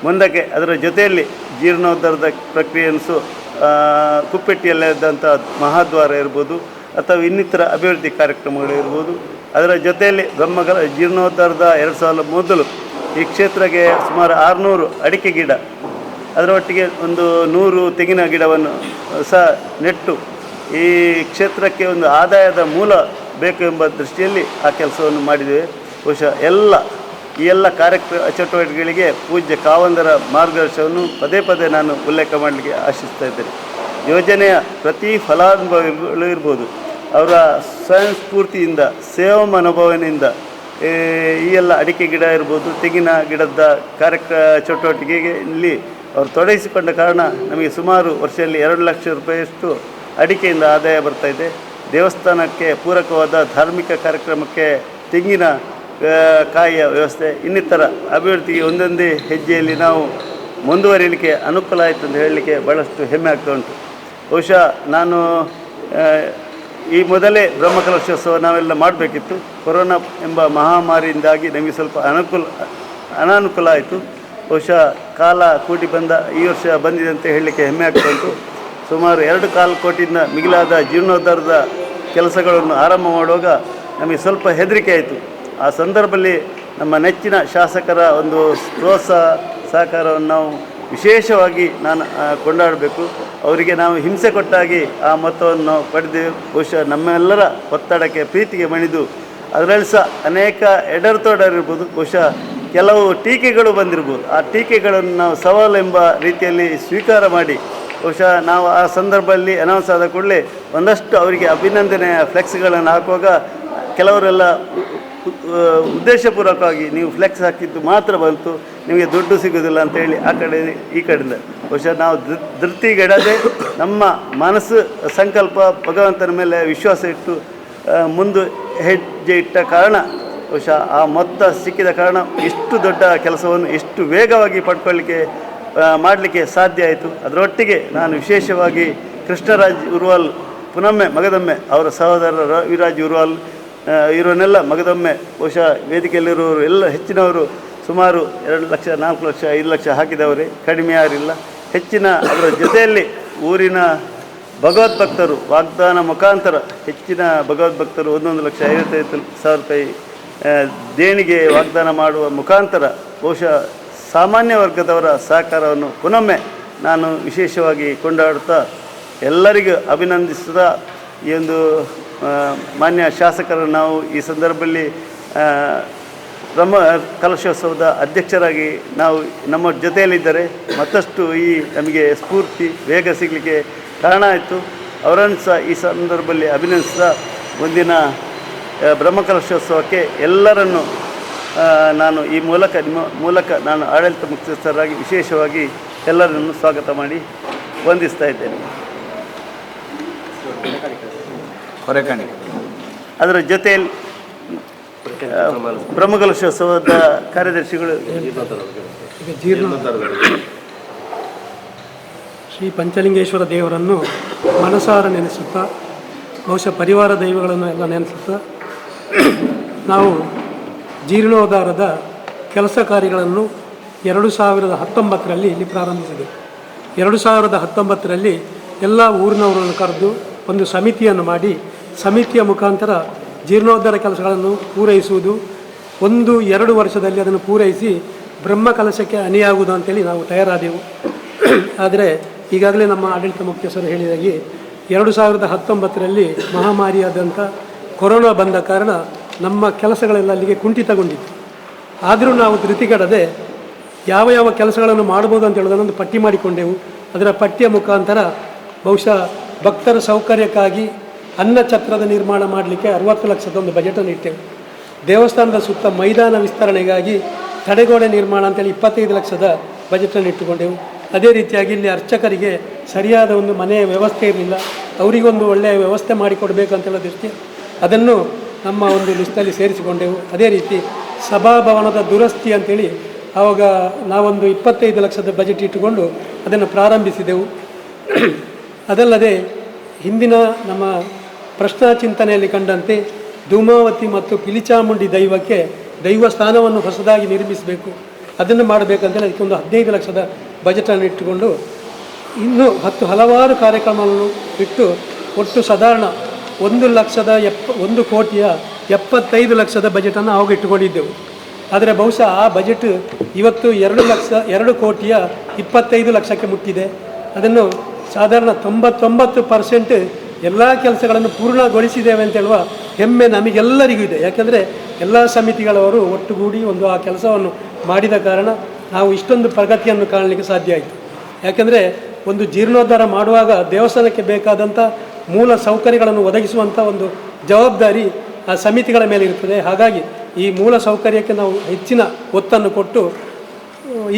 ಮುಂದಕ್ಕೆ ಅದರ ಜೊತೆಯಲ್ಲಿ ಜೀರ್ಣೋದ್ಧಾರದ ಪ್ರಕ್ರಿಯೆಯನ್ನು ಕುಪ್ಪೆಟ್ಟಿಯಲ್ಲಿದ್ದಂಥ ಮಹಾದ್ವಾರ ಇರ್ಬೋದು ಅಥವಾ ಇನ್ನಿತರ ಅಭಿವೃದ್ಧಿ ಕಾರ್ಯಕ್ರಮಗಳು ಇರ್ಬೋದು, ಅದರ ಜೊತೆಯಲ್ಲಿ ಜೀರ್ಣೋದ್ಧಾರದ 2003 ಈ ಕ್ಷೇತ್ರಕ್ಕೆ ಸುಮಾರು 600 ಅಡಿಕೆ ಗಿಡ, ಅದರ ಒಟ್ಟಿಗೆ ಒಂದು 100 ತೆಂಗಿನ ಗಿಡವನ್ನು ಸಹ ನೆಟ್ಟು ಈ ಕ್ಷೇತ್ರಕ್ಕೆ ಒಂದು ಆದಾಯದ ಮೂಲ ಬೇಕು ಎಂಬ ದೃಷ್ಟಿಯಲ್ಲಿ ಆ ಕೆಲಸವನ್ನು ಮಾಡಿದ್ದೇವೆ. ಬಹುಶಃ ಈ ಎಲ್ಲ ಚಟುವಟಿಕೆಗಳಿಗೆ ಪೂಜ್ಯ ಕಾವಂದರ ಮಾರ್ಗದರ್ಶನವನ್ನು ಪದೇ ನಾನು ಉಲ್ಲೇಖ ಮಾಡಲಿಕ್ಕೆ ಆಶಿಸ್ತಾ ಇದ್ದೇನೆ. ಯೋಜನೆಯ ಪ್ರತಿ ಫಲಾನುಭವಿಗಳು ಇರ್ಬೋದು, ಅವರ ಸ್ವಯಂ ಸ್ಫೂರ್ತಿಯಿಂದ, ಸೇವಾ ಮನೋಭಾವನೆಯಿಂದ ಈ ಎಲ್ಲ ಅಡಿಕೆ ಗಿಡ ಇರ್ಬೋದು, ತೆಂಗಿನ ಗಿಡದ ಚಟುವಟಿಕೆಯಲ್ಲಿ ಅವರು ತೊಡಗಿಸಿಕೊಂಡ ಕಾರಣ ನಮಗೆ ಸುಮಾರು ವರ್ಷದಲ್ಲಿ 2 ಲಕ್ಷ ರೂಪಾಯಿಯಷ್ಟು ಅಡಿಕೆಯಿಂದ ಆದಾಯ ಬರ್ತಾಯಿದೆ. ದೇವಸ್ಥಾನಕ್ಕೆ ಪೂರಕವಾದ ಧಾರ್ಮಿಕ ಕಾರ್ಯಕ್ರಮಕ್ಕೆ ತೆಂಗಿನ ಕಾಯಿಯ ವ್ಯವಸ್ಥೆ, ಇನ್ನಿತರ ಅಭಿವೃದ್ಧಿಗೆ ಒಂದೊಂದೇ ಹೆಜ್ಜೆಯಲ್ಲಿ ನಾವು ಮುಂದುವರಿಯಲಿಕ್ಕೆ ಅನುಕೂಲ ಆಯಿತು ಅಂತ ಹೇಳಲಿಕ್ಕೆ ಭಾಳಷ್ಟು ಹೆಮ್ಮೆ ಆಗ್ತಾ ಉಂಟು. ಬಹುಶಃ ನಾನು ಈ ಮೊದಲೇ ಬ್ರಹ್ಮಕಲಶೋತ್ಸವ ನಾವೆಲ್ಲ ಮಾಡಬೇಕಿತ್ತು. ಕೊರೋನಾ ಎಂಬ ಮಹಾಮಾರಿಯಿಂದಾಗಿ ನಮಗೆ ಸ್ವಲ್ಪ ಅನಾನುಕೂಲ ಆಯಿತು. ಬಹುಶಃ ಕಾಲ ಕೂಡಿ ಬಂದ ಈ ವರ್ಷ ಬಂದಿದೆ ಅಂತ ಹೇಳಲಿಕ್ಕೆ ಹೆಮ್ಮೆ ಆಗ್ತಾ ಉಂಟು. ಸುಮಾರು 2.25 ಕೋಟಿಯಿಂದ ಮಿಗಿಲಾದ ಜೀರ್ಣೋದ್ಧಾರದ ಕೆಲಸಗಳನ್ನು ಆರಂಭ ಮಾಡುವಾಗ ನಮಗೆ ಸ್ವಲ್ಪ ಹೆದರಿಕೆ ಆಯಿತು. ಆ ಸಂದರ್ಭದಲ್ಲಿ ನಮ್ಮ ನೆಚ್ಚಿನ ಶಾಸಕರ ಒಂದು ಪ್ರೋತ್ಸಾಹ ಸಹಕಾರವನ್ನು ನಾವು ವಿಶೇಷವಾಗಿ ಕೊಂಡಾಡಬೇಕು. ಅವರಿಗೆ ನಾವು ಹಿಂಸೆ ಕೊಟ್ಟಾಗಿ ಆ ಮೊತ್ತವನ್ನು ನಾವು ಪಡೆದೇವೆ. ಬಹುಶಃ ನಮ್ಮೆಲ್ಲರ ಒತ್ತಡಕ್ಕೆ ಪ್ರೀತಿಗೆ ಮಣಿದು ಅದರಲ್ಲಿ ಸಹ ಅನೇಕ ಎಡರ್ತೊಡರಿರ್ಬೋದು, ಬಹುಶಃ ಕೆಲವು ಟೀಕೆಗಳು ಬಂದಿರ್ಬೋದು. ಆ ಟೀಕೆಗಳನ್ನು ನಾವು ಸವಾಲೆಂಬ ರೀತಿಯಲ್ಲಿ ಸ್ವೀಕಾರ ಮಾಡಿ ಬಹುಶಃ ನಾವು ಆ ಸಂದರ್ಭದಲ್ಲಿ ಅನೌನ್ಸ್ ಆದ ಕೂಡಲೇ ಒಂದಷ್ಟು ಅವರಿಗೆ ಅಭಿನಂದನೆಯ ಫ್ಲೆಕ್ಸ್ಗಳನ್ನು ಹಾಕುವಾಗ ಕೆಲವರೆಲ್ಲ ಉದ್ದೇಶಪೂರ್ವಕವಾಗಿ ನೀವು ಫ್ಲೆಕ್ಸ್ ಹಾಕಿದ್ದು ಮಾತ್ರ ಬಂತು, ನಿಮಗೆ ದುಡ್ಡು ಸಿಗೋದಿಲ್ಲ ಅಂತೇಳಿ ಆ ಕಡೆ ಈ ಕಡೆಯಿಂದ ಬಹುಶಃ ನಾವು ಧೃತಿಗೆಡದೆ ನಮ್ಮ ಮನಸ್ಸು ಸಂಕಲ್ಪ ಭಗವಂತನ ಮೇಲೆ ವಿಶ್ವಾಸ ಇಟ್ಟು ಮುಂದೆ ಹೆಜ್ಜೆ ಇಟ್ಟ ಕಾರಣ ಬಹುಶಃ ಆ ಮೊತ್ತ ಸಿಕ್ಕಿದ ಕಾರಣ ಇಷ್ಟು ದೊಡ್ಡ ಕೆಲಸವನ್ನು ಇಷ್ಟು ವೇಗವಾಗಿ ಮಾಡಲಿಕ್ಕೆ ಸಾಧ್ಯ ಆಯಿತು. ಅದರೊಟ್ಟಿಗೆ ನಾನು ವಿಶೇಷವಾಗಿ ಕೃಷ್ಣರಾಜ್ ಉರ್ವಾಲ್ ಮಗದೊಮ್ಮೆ ಅವರ ಸಹೋದರ ರವಿರಾಜ್ ಉರ್ವಾಲ್ ಇವರನ್ನೆಲ್ಲ ಮಗದೊಮ್ಮೆ ಬಹುಶಃ ವೇದಿಕೆಯಲ್ಲಿರುವವರು ಎಲ್ಲ ಹೆಚ್ಚಿನವರು ಸುಮಾರು 2 ಲಕ್ಷ 4 ಲಕ್ಷ 5 ಲಕ್ಷ ಹಾಕಿದವರೇ, ಕಡಿಮೆ ಯಾರಿಲ್ಲ. ಹೆಚ್ಚಿನ ಅದರ ಜೊತೆಯಲ್ಲಿ ಊರಿನ ಭಗವದ್ಭಕ್ತರು ವಾಗ್ದಾನ ಮುಖಾಂತರ ಹೆಚ್ಚಿನ ಭಗವದ್ಭಕ್ತರು 1,55,000 ರೂಪಾಯಿ ದೇಣಿಗೆ ವಾಗ್ದಾನ ಮಾಡುವ ಮುಖಾಂತರ ಬಹುಶಃ ಸಾಮಾನ್ಯ ವರ್ಗದವರ ಸಹಕಾರವನ್ನು ಪುನೊಮ್ಮೆ ನಾನು ವಿಶೇಷವಾಗಿ ಕೊಂಡಾಡುತ್ತಾ ಎಲ್ಲರಿಗೂ ಅಭಿನಂದಿಸುತ್ತಾ ಈ ಒಂದು ಮಾನ್ಯ ಶಾಸಕರನ್ನು ನಾವು ಈ ಸಂದರ್ಭದಲ್ಲಿ ಬ್ರಹ್ಮ ಕಲಶೋತ್ಸವದ ಅಧ್ಯಕ್ಷರಾಗಿ ನಾವು ನಮ್ಮ ಜೊತೆಯಲ್ಲಿದ್ದರೆ ಮತ್ತಷ್ಟು ನಮಗೆ ಸ್ಫೂರ್ತಿ ವೇಗ ಸಿಗಲಿಕ್ಕೆ ಕಾರಣ ಆಯಿತು. ಅವರನ್ನು ಸಹ ಈ ಸಂದರ್ಭದಲ್ಲಿ ಅಭಿನಂದಿಸಿದ ಮುಂದಿನ ಬ್ರಹ್ಮಕಲಶೋತ್ಸವಕ್ಕೆ ಎಲ್ಲರನ್ನು ನಾನು ಈ ಮೂಲಕ ನಾನು ಆಡಳಿತ ಮುಖ್ಯಸ್ಥರಾಗಿ ವಿಶೇಷವಾಗಿ ಎಲ್ಲರನ್ನು ಸ್ವಾಗತ ಮಾಡಿ ವಂದಿಸ್ತಾ ಇದ್ದೇನೆ. ಅದರ ಜೊತೆಯಲ್ಲಿ ಬ್ರಹ್ಮಕಲಶೋತ್ಸವದ ಕಾರ್ಯದರ್ಶಿಗಳು ಶ್ರೀ ಪಂಚಲಿಂಗೇಶ್ವರ ದೇವರನ್ನು ಮನಸಾರ ನೆನೆಸುತ್ತಾ ಬಹುಶಃ ಪರಿವಾರ ದೈವಗಳನ್ನು ಎಲ್ಲ ನೆನೆಸುತ್ತಾ ನಾವು ಜೀರ್ಣೋದ್ಧಾರದ ಕೆಲಸ ಕಾರ್ಯಗಳನ್ನು 2019ರಲ್ಲಿ ಇಲ್ಲಿ ಪ್ರಾರಂಭಿಸಿದೆವು. 2019ರಲ್ಲಿ ಎಲ್ಲ ಊರಿನವರನ್ನು ಕರೆದು ಒಂದು ಸಮಿತಿಯನ್ನು ಮಾಡಿ ಸಮಿತಿಯ ಮುಖಾಂತರ ಜೀರ್ಣೋದ್ಧಾರ ಕೆಲಸಗಳನ್ನು ಪೂರೈಸುವುದು, 1-2 ವರ್ಷದಲ್ಲಿ ಅದನ್ನು ಪೂರೈಸಿ ಬ್ರಹ್ಮಕಲಶಕ್ಕೆ ಅಣಿಯಾಗುವುದು ಅಂತೇಳಿ ನಾವು ತಯಾರಾದೆವು. ಆದರೆ ಈಗಾಗಲೇ ನಮ್ಮ ಆಡಳಿತ ಮುಖ್ಯಸ್ಥರು ಹೇಳಿದಾಗೆ 2019ರಲ್ಲಿ ಮಹಾಮಾರಿಯಾದಂಥ ಕೊರೋನಾ ಬಂದ ಕಾರಣ ನಮ್ಮ ಕೆಲಸಗಳೆಲ್ಲ ಅಲ್ಲಿಗೆ ಕುಂಠಿತಗೊಂಡಿತ್ತು. ಆದರೂ ನಾವು ಧೃತಿಗೆಡದೆ ಯಾವ ಕೆಲಸಗಳನ್ನು ಮಾಡ್ಬೋದು ಅಂತ ಹೇಳೋದನ್ನೊಂದು ಪಟ್ಟಿ ಮಾಡಿಕೊಂಡೆವು. ಅದರ ಪಟ್ಟಿಯ ಮುಖಾಂತರ ಬಹುಶಃ ಭಕ್ತರ ಸೌಕರ್ಯಕ್ಕಾಗಿ ಅನ್ನಛತ್ರದ ನಿರ್ಮಾಣ ಮಾಡಲಿಕ್ಕೆ 60 ಲಕ್ಷದ ಒಂದು ಬಜೆಟನ್ನು ಇಟ್ಟೆವು. ದೇವಸ್ಥಾನದ ಸುತ್ತ ಮೈದಾನ ವಿಸ್ತರಣೆಗಾಗಿ ತಡೆಗೋಡೆ ನಿರ್ಮಾಣ ಅಂತೇಳಿ 25 ಲಕ್ಷದ ಬಜೆಟನ್ನು ಇಟ್ಟುಕೊಂಡೆವು. ಅದೇ ರೀತಿಯಾಗಿ ಇಲ್ಲಿ ಅರ್ಚಕರಿಗೆ ಸರಿಯಾದ ಒಂದು ಮನೆಯ ವ್ಯವಸ್ಥೆ ಇರಲಿಲ್ಲ, ಅವರಿಗೊಂದು ಒಳ್ಳೆಯ ವ್ಯವಸ್ಥೆ ಮಾಡಿಕೊಡ್ಬೇಕಂತೆಲ್ಲ ದೃಷ್ಟಿ ಅದನ್ನು ನಮ್ಮ ಒಂದು ಲಿಸ್ಟಲ್ಲಿ ಸೇರಿಸಿಕೊಂಡೆವು. ಅದೇ ರೀತಿ ಸಭಾಭವನದ ದುರಸ್ತಿ ಅಂತೇಳಿ ಆವಾಗ ನಾವೊಂದು 25 ಲಕ್ಷದ ಬಜೆಟ್ ಇಟ್ಟುಕೊಂಡು ಅದನ್ನು ಪ್ರಾರಂಭಿಸಿದೆವು. ಅದಲ್ಲದೆ ಹಿಂದಿನ ನಮ್ಮ ಪ್ರಶ್ನಾ ಚಿಂತನೆಯಲ್ಲಿ ಕಂಡಂತೆ ಧೂಮಾವತಿ ಮತ್ತು ಪಿಲಿಚಾಮುಂಡಿ ದೈವಕ್ಕೆ ದೈವಸ್ಥಾನವನ್ನು ಹೊಸದಾಗಿ ನಿರ್ಮಿಸಬೇಕು, ಅದನ್ನು ಮಾಡಬೇಕಂತೇಳಿ ಅದಕ್ಕೊಂದು 15 ಲಕ್ಷದ ಬಜೆಟನ್ನು ಇಟ್ಟುಕೊಂಡು ಇನ್ನೂ ಹಲವಾರು ಕಾರ್ಯಕ್ರಮಗಳನ್ನು ಇಟ್ಟು ಒಟ್ಟು ಸಾಧಾರಣ 1,75 ಲಕ್ಷದ ಬಜೆಟನ್ನು ಆವಾಗ ಇಟ್ಟುಕೊಂಡಿದ್ದೆವು. ಆದರೆ ಬಹುಶಃ ಆ ಬಜೆಟ್ ಇವತ್ತು 2,25 ಲಕ್ಷಕ್ಕೆ ಮುಟ್ಟಿದೆ. ಅದನ್ನು ಸಾಧಾರಣ 99% ಎಲ್ಲ ಕೆಲಸಗಳನ್ನು ಪೂರ್ಣಗೊಳಿಸಿದ್ದೇವೆ ಅಂತ ಹೇಳುವ ಹೆಮ್ಮೆ ನಮಗೆಲ್ಲರಿಗೂ ಇದೆ. ಯಾಕೆಂದರೆ ಎಲ್ಲ ಸಮಿತಿಗಳವರು ಒಟ್ಟುಗೂಡಿ ಆ ಕೆಲಸವನ್ನು ಮಾಡಿದ ಕಾರಣ ನಾವು ಇಷ್ಟೊಂದು ಪ್ರಗತಿಯನ್ನು ಕಾಣಲಿಕ್ಕೆ ಸಾಧ್ಯ ಆಯಿತು. ಯಾಕೆಂದರೆ ಒಂದು ಜೀರ್ಣೋದ್ಧಾರ ಮಾಡುವಾಗ ದೇವಸ್ಥಾನಕ್ಕೆ ಬೇಕಾದಂಥ ಮೂಲ ಸೌಕರ್ಯಗಳನ್ನು ಒದಗಿಸುವಂಥ ಒಂದು ಜವಾಬ್ದಾರಿ ಆ ಸಮಿತಿಗಳ ಮೇಲೆ ಇರ್ತದೆ. ಹಾಗಾಗಿ ಈ ಮೂಲ ಸೌಕರ್ಯಕ್ಕೆ ನಾವು ಹೆಚ್ಚಿನ ಒತ್ತನ್ನು ಕೊಟ್ಟು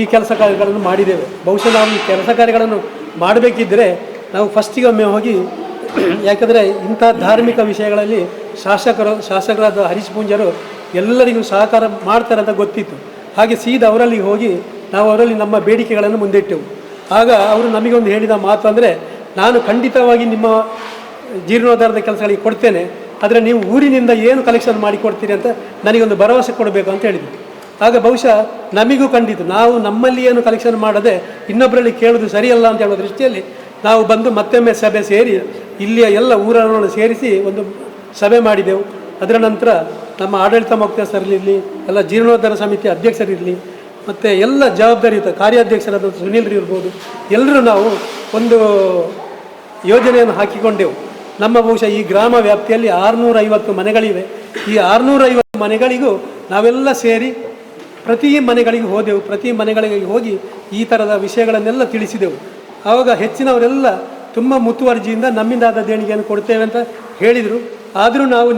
ಈ ಕೆಲಸ ಕಾರ್ಯಗಳನ್ನು ಮಾಡಿದ್ದೇವೆ. ಬಹುಶಃ ನಾವು ಈ ಕೆಲಸ ಕಾರ್ಯಗಳನ್ನು ಮಾಡಬೇಕಿದ್ದರೆ ನಾವು ಫಸ್ಟಿಗೊಮ್ಮೆ ಹೋಗಿ, ಯಾಕಂದರೆ ಇಂಥ ಧಾರ್ಮಿಕ ವಿಷಯಗಳಲ್ಲಿ ಶಾಸಕರಾದ ಹರೀಶ್ ಪೂಂಜರು ಎಲ್ಲರಿಗೂ ಸಹಕಾರ ಮಾಡ್ತಾರೆ ಅಂತ ಗೊತ್ತಿತ್ತು. ಹಾಗೆ ಸೀದಾ ಅವರಲ್ಲಿ ಹೋಗಿ ನಾವು ಅವರಲ್ಲಿ ನಮ್ಮ ಬೇಡಿಕೆಗಳನ್ನು ಮುಂದಿಟ್ಟೆವು. ಆಗ ಅವರು ನಮಗೊಂದು ಹೇಳಿದ ಮಾತು ಅಂದರೆ, ನಾನು ಖಂಡಿತವಾಗಿ ನಿಮ್ಮ ಜೀರ್ಣೋದ್ಧಾರದ ಕೆಲಸಗಳಿಗೆ ಕೊಡ್ತೇನೆ, ಆದರೆ ನೀವು ಊರಿನಿಂದ ಏನು ಕಲೆಕ್ಷನ್ ಮಾಡಿಕೊಡ್ತೀರಿ ಅಂತ ನನಗೊಂದು ಭರವಸೆ ಕೊಡಬೇಕು ಅಂತ ಹೇಳಿದರು. ಆಗ ಬಹುಶಃ ನಮಗೂ ಕಂಡಿತು, ನಾವು ನಮ್ಮಲ್ಲಿ ಏನು ಕಲೆಕ್ಷನ್ ಮಾಡದೆ ಇನ್ನೊಬ್ಬರಲ್ಲಿ ಕೇಳೋದು ಸರಿಯಲ್ಲ ಅಂತ ಹೇಳೋ ದೃಷ್ಟಿಯಲ್ಲಿ ನಾವು ಬಂದು ಮತ್ತೊಮ್ಮೆ ಸಭೆ ಸೇರಿ ಇಲ್ಲಿಯ ಎಲ್ಲ ಊರನ್ನು ಸೇರಿಸಿ ಒಂದು ಸಭೆ ಮಾಡಿದೆವು. ಅದರ ನಂತರ ನಮ್ಮ ಆಡಳಿತ ಮುಖ್ಯಸ್ಥರಿರಲಿ, ಎಲ್ಲ ಜೀರ್ಣೋದ್ಧಾರ ಸಮಿತಿ ಅಧ್ಯಕ್ಷರಿರಲಿ, ಮತ್ತು ಎಲ್ಲ ಜವಾಬ್ದಾರಿಯುತ ಕಾರ್ಯಾಧ್ಯಕ್ಷರಾದ ಸುನೀಲ್ ಇರ್ಬೋದು, ಎಲ್ಲರೂ ನಾವು ಒಂದು ಯೋಜನೆಯನ್ನು ಹಾಕಿಕೊಂಡೆವು. ನಮ್ಮ ಬಹುಶಃ ಈ ಗ್ರಾಮ ವ್ಯಾಪ್ತಿಯಲ್ಲಿ 650 ಮನೆಗಳಿವೆ. ಈ 650 ಮನೆಗಳಿಗೂ ನಾವೆಲ್ಲ ಸೇರಿ ಪ್ರತಿ ಮನೆಗಳಿಗೆ ಹೋದೆವು. ಪ್ರತಿ ಮನೆಗಳಿಗೆ ಹೋಗಿ ಈ ಥರದ ವಿಷಯಗಳನ್ನೆಲ್ಲ ತಿಳಿಸಿದೆವು. ಆವಾಗ ಹೆಚ್ಚಿನವರೆಲ್ಲ ತುಂಬ ಮುತುವರ್ಜಿಯಿಂದ ನಮ್ಮಿಂದಾದ ದೇಣಿಗೆಯನ್ನು ಕೊಡ್ತೇವೆ ಅಂತ ಹೇಳಿದರು. ಆದರೂ ನಾವು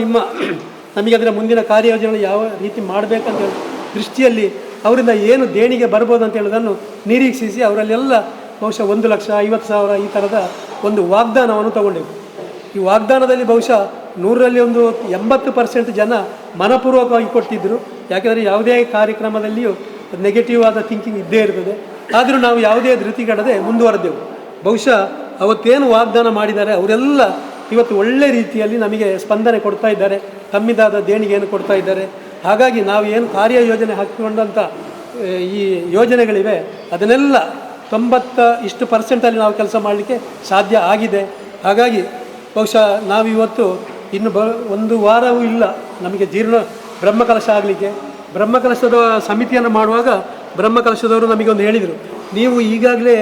ನಮಗೆ ಅದರ ಮುಂದಿನ ಕಾರ್ಯಯೋಜನೆಗಳು ಯಾವ ರೀತಿ ಮಾಡಬೇಕಂತ ಹೇಳಿ ದೃಷ್ಟಿಯಲ್ಲಿ ಅವರಿಂದ ಏನು ದೇಣಿಗೆ ಬರ್ಬೋದು ಅಂತ ಹೇಳೋದನ್ನು ನಿರೀಕ್ಷಿಸಿ ಅವರಲ್ಲೆಲ್ಲ ಬಹುಶಃ 1,50,000 ಈ ಥರದ ಒಂದು ವಾಗ್ದಾನವನ್ನು ತಗೊಂಡೆವು. ಈ ವಾಗ್ದಾನದಲ್ಲಿ ಬಹುಶಃ 100ರಲ್ಲಿ ಒಂದು 80% ಜನ ಮನಪೂರ್ವಕವಾಗಿ ಕೊಟ್ಟಿದ್ದರು. ಯಾಕೆಂದರೆ ಯಾವುದೇ ಕಾರ್ಯಕ್ರಮದಲ್ಲಿಯೂ ನೆಗೆಟಿವ್ ಆದ ಥಿಂಕಿಂಗ್ ಇದ್ದೇ ಇರ್ತದೆ. ಆದರೂ ನಾವು ಯಾವುದೇ ಧೃತಿಗೆಡದೆ ಮುಂದುವರೆದೆವು. ಬಹುಶಃ ಅವತ್ತೇನು ವಾಗ್ದಾನ ಮಾಡಿದ್ದಾರೆ ಅವರೆಲ್ಲ ಇವತ್ತು ಒಳ್ಳೆ ರೀತಿಯಲ್ಲಿ ನಮಗೆ ಸ್ಪಂದನೆ ಕೊಡ್ತಾ ಇದ್ದಾರೆ, ತಮ್ಮಿದಾದ ದೇಣಿಗೆಯನ್ನು ಕೊಡ್ತಾ ಇದ್ದಾರೆ. ಹಾಗಾಗಿ ನಾವು ಏನು ಕಾರ್ಯಯೋಜನೆ ಹಾಕಿಕೊಂಡಂಥ ಈ ಯೋಜನೆಗಳಿವೆ ಅದನ್ನೆಲ್ಲ 90% ನಾವು ಕೆಲಸ ಮಾಡಲಿಕ್ಕೆ ಸಾಧ್ಯ ಆಗಿದೆ. ಹಾಗಾಗಿ ಬಹುಶಃ ನಾವಿವತ್ತು ಇನ್ನು ಒಂದು ವಾರವೂ ಇಲ್ಲ ನಮಗೆ ಬ್ರಹ್ಮಕಲಶ ಆಗಲಿಕ್ಕೆ. ಬ್ರಹ್ಮಕಲಶದ ಸಮಿತಿಯನ್ನು ಮಾಡುವಾಗ ಬ್ರಹ್ಮಕಲಶದವರು ನಮಗೊಂದು ಹೇಳಿದರು, ನೀವು ಈಗಾಗಲೇ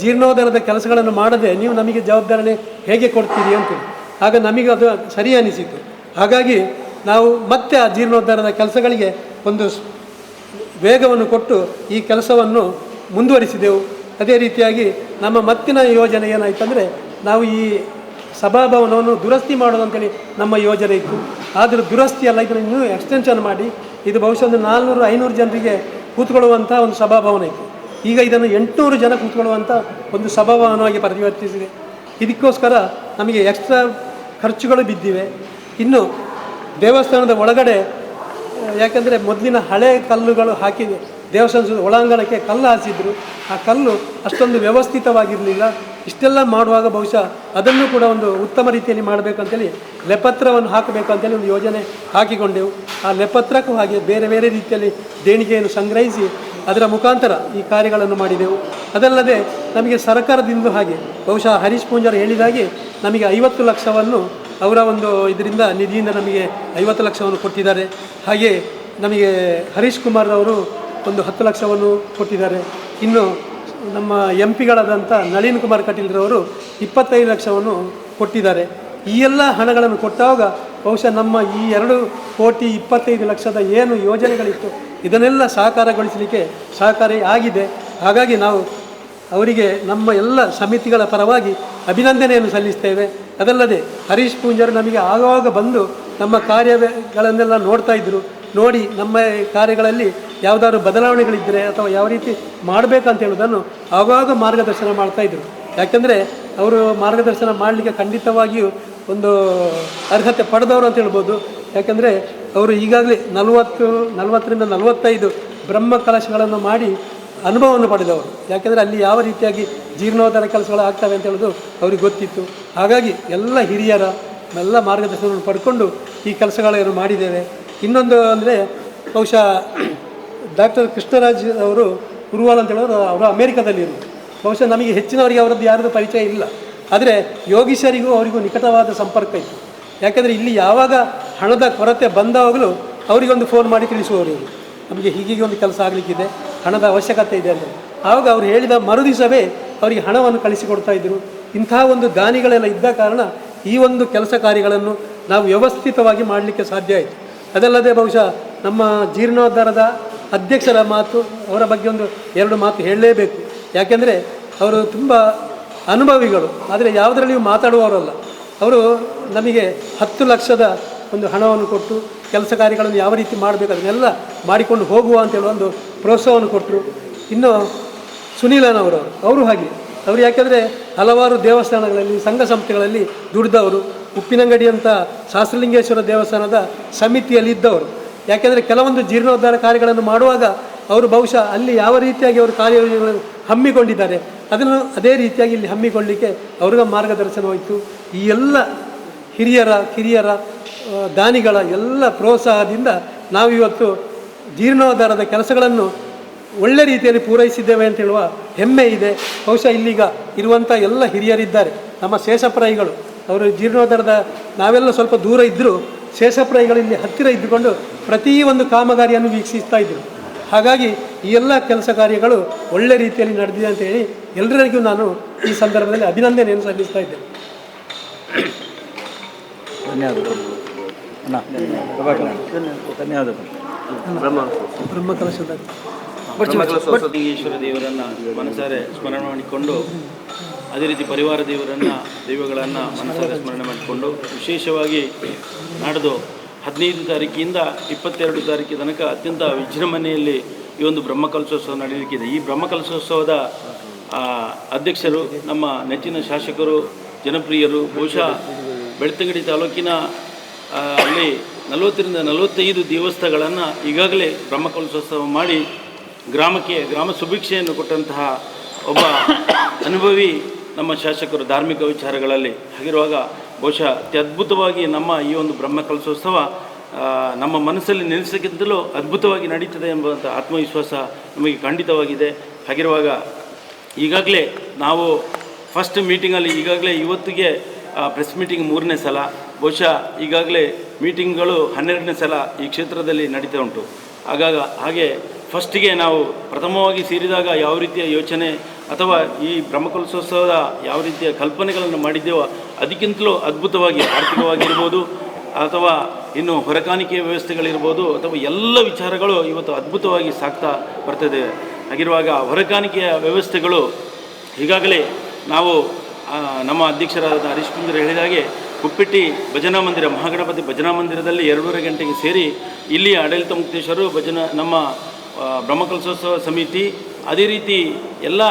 ಜೀರ್ಣೋದ್ಧಾರದ ಕೆಲಸಗಳನ್ನು ಮಾಡದೆ ನೀವು ನಮಗೆ ಜವಾಬ್ದಾರಿ ಹೇಗೆ ಕೊಡ್ತೀರಿ ಅಂತೇಳಿ. ಆಗ ನಮಗೆ ಅದು ಸರಿ ಅನಿಸಿತು. ಹಾಗಾಗಿ ನಾವು ಮತ್ತೆ ಆ ಜೀರ್ಣೋದ್ಧಾರದ ಕೆಲಸಗಳಿಗೆ ಒಂದು ವೇಗವನ್ನು ಕೊಟ್ಟು ಈ ಕೆಲಸವನ್ನು ಮುಂದುವರಿಸಿದೆವು. ಅದೇ ರೀತಿಯಾಗಿ ನಮ್ಮ ಮತ್ತಿನ ಯೋಜನೆ ಏನಾಯಿತಂದರೆ ನಾವು ಈ ಸಭಾಭವನವನ್ನು ದುರಸ್ತಿ ಮಾಡೋದು ಅಂತೇಳಿ ನಮ್ಮ ಯೋಜನೆ ಇತ್ತು. ಆದರೆ ದುರಸ್ತಿ ಅಲ್ಲ, ಇದನ್ನು ಇನ್ನೂ ಎಕ್ಸ್ಟೆನ್ಷನ್ ಮಾಡಿ ಇದು ಬಹುಶಃ ಒಂದು 400-500 ಜನರಿಗೆ ಕೂತ್ಕೊಳ್ಳುವಂಥ ಒಂದು ಸಭಾಭವನ ಇತ್ತು. ಈಗ ಇದನ್ನು 800 ಜನ ಕೂತ್ಕೊಳ್ಳುವಂಥ ಒಂದು ಸಭಾಭವನವಾಗಿ ಪರಿವರ್ತಿಸಿದೆ. ಇದಕ್ಕೋಸ್ಕರ ನಮಗೆ ಎಕ್ಸ್ಟ್ರಾ ಖರ್ಚುಗಳು ಬಿದ್ದಿವೆ. ಇನ್ನು ದೇವಸ್ಥಾನದ ಒಳಗಡೆ ಯಾಕೆಂದರೆ ಮೊದಲಿನ ಹಳೆ ಕಲ್ಲುಗಳು ಹಾಕಿದೆ, ದೇವಸ್ಥಾನದ ಒಳಾಂಗಣಕ್ಕೆ ಕಲ್ಲು ಹಾಸಿದ್ರು. ಆ ಕಲ್ಲು ಅಷ್ಟೊಂದು ವ್ಯವಸ್ಥಿತವಾಗಿರಲಿಲ್ಲ. ಇಷ್ಟೆಲ್ಲ ಮಾಡುವಾಗ ಬಹುಶಃ ಅದನ್ನು ಕೂಡ ಒಂದು ಉತ್ತಮ ರೀತಿಯಲ್ಲಿ ಮಾಡಬೇಕಂತೇಳಿ ಲೆಪತ್ರವನ್ನು ಹಾಕಬೇಕಂತೇಳಿ ಒಂದು ಯೋಜನೆ ಹಾಕಿಕೊಂಡೆವು. ಆ ಲೆಪತ್ರಕ್ಕೂ ಹಾಗೆ ಬೇರೆ ಬೇರೆ ರೀತಿಯಲ್ಲಿ ದೇಣಿಗೆಯನ್ನು ಸಂಗ್ರಹಿಸಿ ಅದರ ಮುಖಾಂತರ ಈ ಕಾರ್ಯಗಳನ್ನು ಮಾಡಿದೆವು. ಅದಲ್ಲದೆ ನಮಗೆ ಸರ್ಕಾರದಿಂದ ಹಾಗೆ ಬಹುಶಃ ಹರೀಶ್ ಪೂಂಜಾರ್ ಹೇಳಿದಾಗೆ ನಮಗೆ 50 ಲಕ್ಷವನ್ನು ಅವರ ಒಂದು ಇದರಿಂದ ನಿಧಿಯಿಂದ ನಮಗೆ 50 ಲಕ್ಷವನ್ನು ಕೊಟ್ಟಿದ್ದಾರೆ. ಹಾಗೆ ನಮಗೆ ಹರೀಶ್ ಕುಮಾರ್ ಅವರು ಒಂದು 10 ಲಕ್ಷವನ್ನು ಕೊಟ್ಟಿದ್ದಾರೆ. ಇನ್ನು ನಮ್ಮ MP ಗಳಾದಂಥ ನಳಿನ್ ಕುಮಾರ್ ಕಟೀಲ್ರವರು 25 ಲಕ್ಷವನ್ನು ಕೊಟ್ಟಿದ್ದಾರೆ. ಈ ಎಲ್ಲ ಹಣಗಳನ್ನು ಕೊಟ್ಟಾಗ ಬಹುಶಃ ನಮ್ಮ ಈ 2,25,00,000 ಏನು ಯೋಜನೆಗಳಿತ್ತು ಇದನ್ನೆಲ್ಲ ಸಾಕಾರಗೊಳಿಸಲಿಕ್ಕೆ ಸಹಕಾರಿ ಆಗಿದೆ. ಹಾಗಾಗಿ ನಾವು ಅವರಿಗೆ ನಮ್ಮ ಎಲ್ಲ ಸಮಿತಿಗಳ ಪರವಾಗಿ ಅಭಿನಂದನೆಯನ್ನು ಸಲ್ಲಿಸ್ತೇವೆ. ಅದಲ್ಲದೆ ಹರೀಶ್ ಪೂಂಜಾರ್ ನಮಗೆ ಆಗಾಗ ಬಂದು ನಮ್ಮ ಕಾರ್ಯಗಳನ್ನೆಲ್ಲ ನೋಡ್ತಾ ಇದ್ದರು. ನೋಡಿ ನಮ್ಮ ಕಾರ್ಯಗಳಲ್ಲಿ ಯಾವುದಾದ್ರು ಬದಲಾವಣೆಗಳಿದ್ದರೆ ಅಥವಾ ಯಾವ ರೀತಿ ಮಾಡಬೇಕಂತ ಹೇಳೋದನ್ನು ಆಗಾಗ ಮಾರ್ಗದರ್ಶನ ಮಾಡ್ತಾಯಿದ್ರು. ಯಾಕೆಂದರೆ ಅವರು ಮಾರ್ಗದರ್ಶನ ಮಾಡಲಿಕ್ಕೆ ಖಂಡಿತವಾಗಿಯೂ ಒಂದು ಅರ್ಹತೆ ಪಡೆದವರು ಅಂತ ಹೇಳ್ಬೋದು. ಯಾಕೆಂದರೆ ಅವರು ಈಗಾಗಲೇ 40ರಿಂದ 45 ಬ್ರಹ್ಮ ಕಲಶಗಳನ್ನು ಮಾಡಿ ಅನುಭವವನ್ನು ಪಡೆದವರು. ಯಾಕೆಂದರೆ ಅಲ್ಲಿ ಯಾವ ರೀತಿಯಾಗಿ ಜೀರ್ಣೋದ್ಧಾರ ಕೆಲಸಗಳು ಆಗ್ತವೆ ಅಂತ ಹೇಳೋದು ಅವ್ರಿಗೆ ಗೊತ್ತಿತ್ತು. ಹಾಗಾಗಿ ಎಲ್ಲ ಹಿರಿಯರ ಎಲ್ಲ ಮಾರ್ಗದರ್ಶನವನ್ನು ಪಡ್ಕೊಂಡು ಈ ಕೆಲಸಗಳನ್ನು ಮಾಡಿದ್ದೇವೆ. ಇನ್ನೊಂದು ಅಂದರೆ ಬಹುಶಃ ಡಾಕ್ಟರ್ ಕೃಷ್ಣರಾಜ್ ಅವರು ಕುರುವಾಲ್ ಅಂತ ಹೇಳೋರು ಅವರು ಅಮೇರಿಕಾದಲ್ಲಿರು. ಬಹುಶಃ ನಮಗೆ ಹೆಚ್ಚಿನವರಿಗೆ ಅವರದ್ದು ಯಾರದ್ದು ಪರಿಚಯ ಇಲ್ಲ. ಆದರೆ ಯೋಗೀಶರಿಗೂ ಅವರಿಗೂ ನಿಕಟವಾದ ಸಂಪರ್ಕ ಇತ್ತು. ಯಾಕೆಂದರೆ ಇಲ್ಲಿ ಯಾವಾಗ ಹಣದ ಕೊರತೆ ಬಂದಾಗಲೂ ಅವರಿಗೊಂದು ಫೋನ್ ಮಾಡಿ ತಿಳಿಸುವವರು ಇವರು, ನಮಗೆ ಹೀಗೆ ಒಂದು ಕೆಲಸ ಆಗಲಿಕ್ಕಿದೆ, ಹಣದ ಅವಶ್ಯಕತೆ ಇದೆ ಅಂತ. ಆವಾಗ ಅವ್ರು ಹೇಳಿದ ಮರುದಿವಸವೇ ಅವರಿಗೆ ಹಣವನ್ನು ಕಳಿಸಿಕೊಡ್ತಾ ಇದ್ದರು. ಇಂತಹ ಒಂದು ದಾನಿಗಳೆಲ್ಲ ಇದ್ದ ಕಾರಣ ಈ ಒಂದು ಕೆಲಸ ಕಾರ್ಯಗಳನ್ನು ನಾವು ವ್ಯವಸ್ಥಿತವಾಗಿ ಮಾಡಲಿಕ್ಕೆ ಸಾಧ್ಯ ಆಯಿತು. ಅದಲ್ಲದೆ ಬಹುಶಃ ನಮ್ಮ ಜೀರ್ಣೋದ್ಧಾರದ ಅಧ್ಯಕ್ಷರ ಮಾತು, ಅವರ ಬಗ್ಗೆ ಒಂದು 2 ಮಾತು ಹೇಳಲೇಬೇಕು. ಯಾಕೆಂದರೆ ಅವರು ತುಂಬ ಅನುಭವಿಗಳು, ಆದರೆ ಯಾವುದರಲ್ಲಿಯೂ ಮಾತಾಡುವವರಲ್ಲ. ಅವರು ನಮಗೆ 10 ಲಕ್ಷದ ಒಂದು ಹಣವನ್ನು ಕೊಟ್ಟು ಕೆಲಸ ಕಾರ್ಯಗಳನ್ನು ಯಾವ ರೀತಿ ಮಾಡಬೇಕು ಅದನ್ನೆಲ್ಲ ಮಾಡಿಕೊಂಡು ಹೋಗುವ ಅಂತೇಳಿ ಒಂದು ಪ್ರೋತ್ಸಾಹವನ್ನು ಕೊಟ್ಟರು. ಇನ್ನು ಸುನೀಲನವರು ಅವರು ಹಾಗೆ ಅವರು ಯಾಕೆಂದರೆ ಹಲವಾರು ದೇವಸ್ಥಾನಗಳಲ್ಲಿ ಸಂಘ ಸಂಸ್ಥೆಗಳಲ್ಲಿ ದುಡಿದವರು. ಉಪ್ಪಿನಂಗಡಿ ಅಂತ ಶಾಸ್ತ್ರಲಿಂಗೇಶ್ವರ ದೇವಸ್ಥಾನದ ಸಮಿತಿಯಲ್ಲಿ ಇದ್ದವರು. ಯಾಕೆಂದರೆ ಕೆಲವೊಂದು ಜೀರ್ಣೋದ್ಧಾರ ಕಾರ್ಯಗಳನ್ನು ಮಾಡುವಾಗ ಅವರು ಬಹುಶಃ ಅಲ್ಲಿ ಯಾವ ರೀತಿಯಾಗಿ ಅವರು ಕಾರ್ಯಗಳನ್ನು ಹಮ್ಮಿಕೊಂಡಿದ್ದಾರೆ ಅದನ್ನು ಅದೇ ರೀತಿಯಾಗಿ ಇಲ್ಲಿ ಹಮ್ಮಿಕೊಳ್ಳಲಿಕ್ಕೆ ಅವ್ರಿಗೆ ಮಾರ್ಗದರ್ಶನವಾಯಿತು. ಈ ಎಲ್ಲ ಕಿರಿಯರ ದಾನಿಗಳ ಎಲ್ಲ ಪ್ರೋತ್ಸಾಹದಿಂದ ನಾವಿವತ್ತು ಜೀರ್ಣೋದ್ಧಾರದ ಕೆಲಸಗಳನ್ನು ಒಳ್ಳೆ ರೀತಿಯಲ್ಲಿ ಪೂರೈಸಿದ್ದೇವೆ ಅಂತ ಹೇಳುವ ಹೆಮ್ಮೆ ಇದೆ. ಬಹುಶಃ ಇಲ್ಲೀಗ ಇರುವಂಥ ಎಲ್ಲ ಹಿರಿಯರಿದ್ದಾರೆ, ನಮ್ಮ ಶೇಷಪ್ರಾಯಿಗಳು. ಅವರು ಜೀರ್ಣೋದ್ಧಾರದ ನಾವೆಲ್ಲ ಸ್ವಲ್ಪ ದೂರ ಇದ್ದರೂ ಶೇಷಪ್ರಾಯಿಗಳು ಇಲ್ಲಿ ಹತ್ತಿರ ಇದ್ದುಕೊಂಡು ಪ್ರತಿಯೊಂದು ಕಾಮಗಾರಿಯನ್ನು ವೀಕ್ಷಿಸ್ತಾ ಇದ್ದರು. ಹಾಗಾಗಿ ಈ ಎಲ್ಲ ಕೆಲಸ ಕಾರ್ಯಗಳು ಒಳ್ಳೆ ರೀತಿಯಲ್ಲಿ ನಡೆದಿದೆ ಅಂತ ಹೇಳಿ ಎಲ್ಲರಿಗೂ ನಾನು ಈ ಸಂದರ್ಭದಲ್ಲಿ ಅಭಿನಂದನೆಯನ್ನು ಸಲ್ಲಿಸ್ತಾ ಇದ್ದೇನೆ. ಬ್ರಹ್ಮಕಲಶದ ಬ್ರಹ್ಮಕಲಶ ದೇವರನ್ನು ಮನಸಾರೆ ಸ್ಮರಣೆ ಮಾಡಿಕೊಂಡು ಅದೇ ರೀತಿ ಪರಿವಾರ ದೈವಗಳನ್ನು ಮನಸ್ಸಾರೆ ಸ್ಮರಣೆ ಮಾಡಿಕೊಂಡು ವಿಶೇಷವಾಗಿ ನಾಡ್ದು 15 ತಾರೀಕಿಂದ 22 ತಾರೀಕಿನ ತನಕ ಅತ್ಯಂತ ವಿಜೃಂಭಣೆಯಲ್ಲಿ ಈ ಒಂದು ಬ್ರಹ್ಮಕಲಶೋತ್ಸವ ನಡೆಯಲಿಕ್ಕಿದೆ. ಈ ಬ್ರಹ್ಮಕಲಶೋತ್ಸವದ ಅಧ್ಯಕ್ಷರು ನಮ್ಮ ನೆಚ್ಚಿನ ಶಾಸಕರು, ಜನಪ್ರಿಯರು. ಬಹುಶಃ ಬೆಳ್ತಂಗಡಿ ತಾಲೂಕಿನ ಅಲ್ಲಿ 40ರಿಂದ 45 ದೇವಸ್ಥಾನಗಳನ್ನು ಈಗಾಗಲೇ ಬ್ರಹ್ಮಕಲಶೋತ್ಸವ ಮಾಡಿ ಗ್ರಾಮ ಸುಭಿಕ್ಷೆಯನ್ನು ಕೊಟ್ಟಂತಹ ಒಬ್ಬ ಅನುಭವಿ ನಮ್ಮ ಶಾಸಕರು ಧಾರ್ಮಿಕ ವಿಚಾರಗಳಲ್ಲಿ. ಹಾಗಿರುವಾಗ ಬಹುಶಃ ಅತ್ಯದ್ಭುತವಾಗಿ ನಮ್ಮ ಈ ಒಂದು ಬ್ರಹ್ಮಕಲಶೋತ್ಸವ ನಮ್ಮ ಮನಸ್ಸಲ್ಲಿ ನೆಲೆಸಕ್ಕಿಂತಲೂ ಅದ್ಭುತವಾಗಿ ನಡೀತದೆ ಎಂಬಂಥ ಆತ್ಮವಿಶ್ವಾಸ ನಮಗೆ ಖಂಡಿತವಾಗಿದೆ. ಹಾಗಿರುವಾಗ ಈಗಾಗಲೇ ನಾವು ಫಸ್ಟ್ ಮೀಟಿಂಗಲ್ಲಿ ಈಗಾಗಲೇ ಇವತ್ತಿಗೆ ಪ್ರೆಸ್ ಮೀಟಿಂಗ್ 3ನೇ ಸಲ, ಬಹುಶಃ ಈಗಾಗಲೇ ಮೀಟಿಂಗ್ಗಳು 12ನೇ ಸಲ ಈ ಕ್ಷೇತ್ರದಲ್ಲಿ ನಡೀತಾ ಉಂಟು. ಹಾಗೆ ಫಸ್ಟಿಗೆ ನಾವು ಪ್ರಥಮವಾಗಿ ಸೇರಿದಾಗ ಯಾವ ರೀತಿಯ ಯೋಚನೆ ಅಥವಾ ಈ ಬ್ರಹ್ಮಕಲಶೋತ್ಸವದ ಯಾವ ರೀತಿಯ ಕಲ್ಪನೆಗಳನ್ನು ಮಾಡಿದ್ದೇವೋ ಅದಕ್ಕಿಂತಲೂ ಅದ್ಭುತವಾಗಿ ಆರ್ಥಿಕವಾಗಿರ್ಬೋದು ಅಥವಾ ಇನ್ನು ಹೊರಕಾಣಿಕೆಯ ವ್ಯವಸ್ಥೆಗಳಿರ್ಬೋದು ಅಥವಾ ಎಲ್ಲ ವಿಚಾರಗಳು ಇವತ್ತು ಅದ್ಭುತವಾಗಿ ಸಾಗ್ತಾ ಬರ್ತದೆ. ಹಾಗಿರುವಾಗ ಹೊರಕಾಣಿಕೆಯ ವ್ಯವಸ್ಥೆಗಳು ಈಗಾಗಲೇ ನಾವು ನಮ್ಮ ಅಧ್ಯಕ್ಷರಾದ ಹರೀಶ್ ಪೂಂಜಾರಿ ಹೇಳಿದ ಹಾಗೆ ಕುಪ್ಪೆಟ್ಟಿ ಭಜನಾ ಮಂದಿರ, ಮಹಾಗಣಪತಿ ಭಜನಾ ಮಂದಿರದಲ್ಲಿ 2:30 ಗಂಟೆಗೆ ಸೇರಿ ಇಲ್ಲಿಯ ಆಡಳಿತ ಮುಕ್ತೇಶ್ವರು ನಮ್ಮ ಬ್ರಹ್ಮಕಲಶೋತ್ಸವ ಸಮಿತಿ ಅದೇ ರೀತಿ ಎಲ್ಲ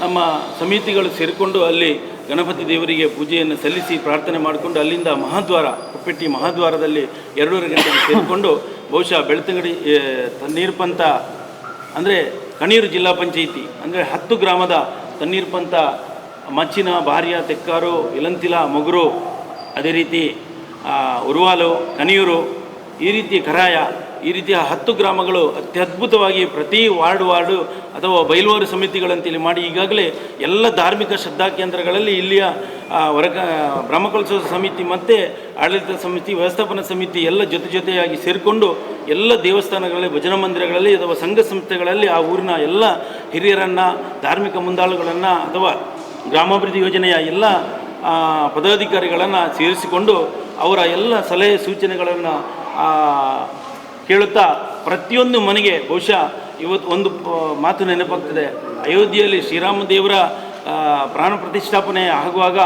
ನಮ್ಮ ಸಮಿತಿಗಳು ಸೇರಿಕೊಂಡು ಅಲ್ಲಿ ಗಣಪತಿ ದೇವರಿಗೆ ಪೂಜೆಯನ್ನು ಸಲ್ಲಿಸಿ ಪ್ರಾರ್ಥನೆ ಮಾಡಿಕೊಂಡು ಅಲ್ಲಿಂದ ಮಹಾದ್ವಾರ, ಕುಪ್ಪೆಟ್ಟಿ ಮಹಾದ್ವಾರದಲ್ಲಿ 2:30 ಗಂಟೆಗೆ ಸೇರಿಕೊಂಡು ಬಹುಶಃ ಬೆಳ್ತಂಗಡಿ ತಣ್ಣೀರು ಪಂಥ ಅಂದರೆ ಕಣೀರು ಜಿಲ್ಲಾ ಪಂಚಾಯಿತಿ ಅಂದರೆ 10 ಗ್ರಾಮದ ತಣ್ಣೀರು ಪಂಥ ಮಚ್ಚಿನ, ಬಾರ್ಯ, ತೆಕ್ಕಾರು, ಇಲಂತಿಲ, ಮೊಗರು, ಅದೇ ರೀತಿ ಉರುವಾಲು, ಕಣಿಯೂರು, ಈ ರೀತಿ ಕರಾಯ, ಈ ರೀತಿಯ 10 ಗ್ರಾಮಗಳು ಅತ್ಯದ್ಭುತವಾಗಿ ಪ್ರತಿ ವಾರ್ಡು ಅಥವಾ ಬಯಲುವಾರು ಸಮಿತಿಗಳಂತೇಳಿ ಮಾಡಿ ಈಗಾಗಲೇ ಎಲ್ಲ ಧಾರ್ಮಿಕ ಶ್ರದ್ಧಾ ಕೇಂದ್ರಗಳಲ್ಲಿ ಇಲ್ಲಿಯ ಬ್ರಹ್ಮಕಲಶೋತ್ಸವ ಸಮಿತಿ ಮತ್ತು ಆಡಳಿತ ಸಮಿತಿ, ವ್ಯವಸ್ಥಾಪನಾ ಸಮಿತಿ ಎಲ್ಲ ಜೊತೆಯಾಗಿ ಸೇರಿಕೊಂಡು ಎಲ್ಲ ದೇವಸ್ಥಾನಗಳಲ್ಲಿ, ಭಜನಾ ಮಂದಿರಗಳಲ್ಲಿ ಅಥವಾ ಸಂಘ ಸಂಸ್ಥೆಗಳಲ್ಲಿ ಆ ಊರಿನ ಎಲ್ಲ ಹಿರಿಯರನ್ನು, ಧಾರ್ಮಿಕ ಮುಂದಾಳುಗಳನ್ನು ಅಥವಾ ಗ್ರಾಮಾಭಿವೃದ್ಧಿ ಯೋಜನೆಯ ಎಲ್ಲ ಪದಾಧಿಕಾರಿಗಳನ್ನು ಸೇರಿಸಿಕೊಂಡು ಅವರ ಎಲ್ಲ ಸಲಹೆ ಸೂಚನೆಗಳನ್ನು ಕೇಳುತ್ತಾ ಪ್ರತಿಯೊಂದು ಮನೆಗೆ ಬಹುಶಃ ಇವತ್ತು ಒಂದು ಮಾತು ನೆನಪಾಗ್ತದೆ. ಅಯೋಧ್ಯೆಯಲ್ಲಿ ಶ್ರೀರಾಮ ದೇವರ ಪ್ರಾಣ ಪ್ರತಿಷ್ಠಾಪನೆ ಆಗುವಾಗ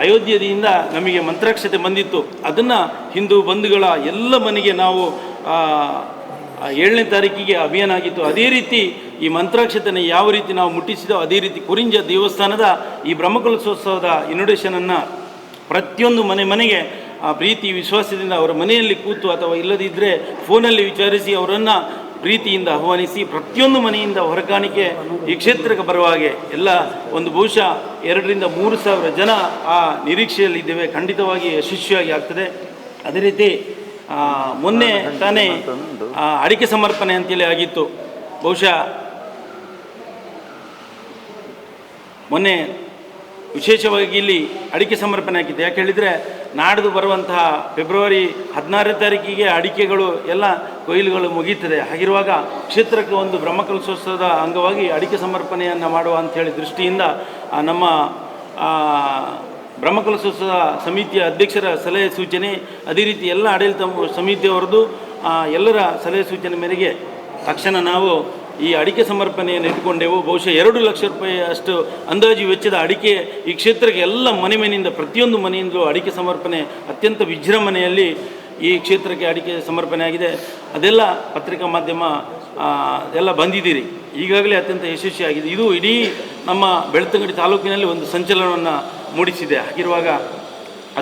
ಅಯೋಧ್ಯೆಯಿಂದ ನಮಗೆ ಮಂತ್ರಾಕ್ಷತೆ ಬಂದಿತ್ತು. ಅದನ್ನು ಹಿಂದೂ ಬಂಧುಗಳ ಎಲ್ಲ ಮನೆಗೆ ನಾವು 7ನೇ ತಾರೀಕಿಗೆ ಅಭಿಯಾನ ಆಗಿತ್ತು. ಅದೇ ರೀತಿ ಈ ಮಂತ್ರಾಕ್ಷತೆನ ಯಾವ ರೀತಿ ನಾವು ಮುಟ್ಟಿಸಿದೋ ಅದೇ ರೀತಿ ಕುರಿಂಜ ದೇವಸ್ಥಾನದ ಈ ಬ್ರಹ್ಮಕಲಶೋತ್ಸವದ ಇನ್ವಿಟೇಷನನ್ನು ಪ್ರತಿಯೊಂದು ಮನೆಗೆ ಪ್ರೀತಿ ವಿಶ್ವಾಸದಿಂದ ಅವರ ಮನೆಯಲ್ಲಿ ಕೂತು ಅಥವಾ ಇಲ್ಲದಿದ್ದರೆ ಫೋನಲ್ಲಿ ವಿಚಾರಿಸಿ ಅವರನ್ನು ಪ್ರೀತಿಯಿಂದ ಆಹ್ವಾನಿಸಿ ಪ್ರತಿಯೊಂದು ಮನೆಯಿಂದ ಹೊರಕಾಣಿಕೆ ಈ ಕ್ಷೇತ್ರಕ್ಕೆ ಬರುವ ಹಾಗೆ ಎಲ್ಲ ಒಂದು ಬಹುಶಃ 2,000 ರಿಂದ 3,000 ಜನ ಆ ನಿರೀಕ್ಷೆಯಲ್ಲಿದ್ದೇವೆ. ಖಂಡಿತವಾಗಿ ಯಶಸ್ವಿಯಾಗಿ ಆಗ್ತದೆ. ಅದೇ ರೀತಿ ಮೊನ್ನೆ ತಾನೇ ಅಡಿಕೆ ಸಮರ್ಪಣೆ ಅಂತೇಳಿ ಆಗಿತ್ತು. ಬಹುಶಃ ಮೊನ್ನೆ ವಿಶೇಷವಾಗಿ ಇಲ್ಲಿ ಅಡಿಕೆ ಸಮರ್ಪಣೆ ಆಗಿತ್ತು. ಯಾಕೆ ಹೇಳಿದರೆ ನಾಡ್ದು ಬರುವಂತಹ ಫೆಬ್ರವರಿ 16ನೇ ತಾರೀಕಿಗೆ ಅಡಿಕೆಗಳು ಎಲ್ಲ ಕೊಯ್ಲುಗಳು ಮುಗೀತದೆ. ಹಾಗಿರುವಾಗ ಕ್ಷೇತ್ರಕ್ಕೆ ಒಂದು ಬ್ರಹ್ಮಕಲಶೋತ್ಸವದ ಅಂಗವಾಗಿ ಅಡಿಕೆ ಸಮರ್ಪಣೆಯನ್ನು ಮಾಡುವ ಅಂಥೇಳಿ ದೃಷ್ಟಿಯಿಂದ ನಮ್ಮ ಬ್ರಹ್ಮಕಲಶೋತ್ಸವ ಸಮಿತಿಯ ಅಧ್ಯಕ್ಷರ ಸಲಹೆ ಸೂಚನೆ, ಅದೇ ರೀತಿ ಎಲ್ಲ ಆಡಳಿತ ಸಮಿತಿಯವರದು ಎಲ್ಲರ ಸಲಹೆ ಸೂಚನೆ ಮೇರೆಗೆ ತಕ್ಷಣ ನಾವು ಈ ಅಡಿಕೆ ಸಮರ್ಪಣೆಯನ್ನು ಇಟ್ಕೊಂಡೆವು. ಬಹುಶಃ 2 ಲಕ್ಷ ರೂಪಾಯಿ ಅಷ್ಟು ಅಂದಾಜು ವೆಚ್ಚದ ಅಡಿಕೆ ಈ ಕ್ಷೇತ್ರಕ್ಕೆ ಎಲ್ಲ ಮನೆಯಿಂದ ಪ್ರತಿಯೊಂದು ಮನೆಯಿಂದಲೂ ಅಡಿಕೆ ಸಮರ್ಪಣೆ ಅತ್ಯಂತ ವಿಜೃಂಭಣೆಯಲ್ಲಿ ಈ ಕ್ಷೇತ್ರಕ್ಕೆ ಅಡಿಕೆ ಸಮರ್ಪಣೆ ಆಗಿದೆ. ಅದೆಲ್ಲ ಪತ್ರಿಕಾ ಮಾಧ್ಯಮ ಎಲ್ಲ ಬಂದಿದ್ದೀರಿ. ಈಗಾಗಲೇ ಅತ್ಯಂತ ಯಶಸ್ವಿಯಾಗಿದೆ. ಇದು ಇಡೀ ನಮ್ಮ ಬೆಳ್ತಂಗಡಿ ತಾಲೂಕಿನಲ್ಲಿ ಒಂದು ಸಂಚಲನವನ್ನು ಮೂಡಿಸಿದೆ. ಹಾಗಿರುವಾಗ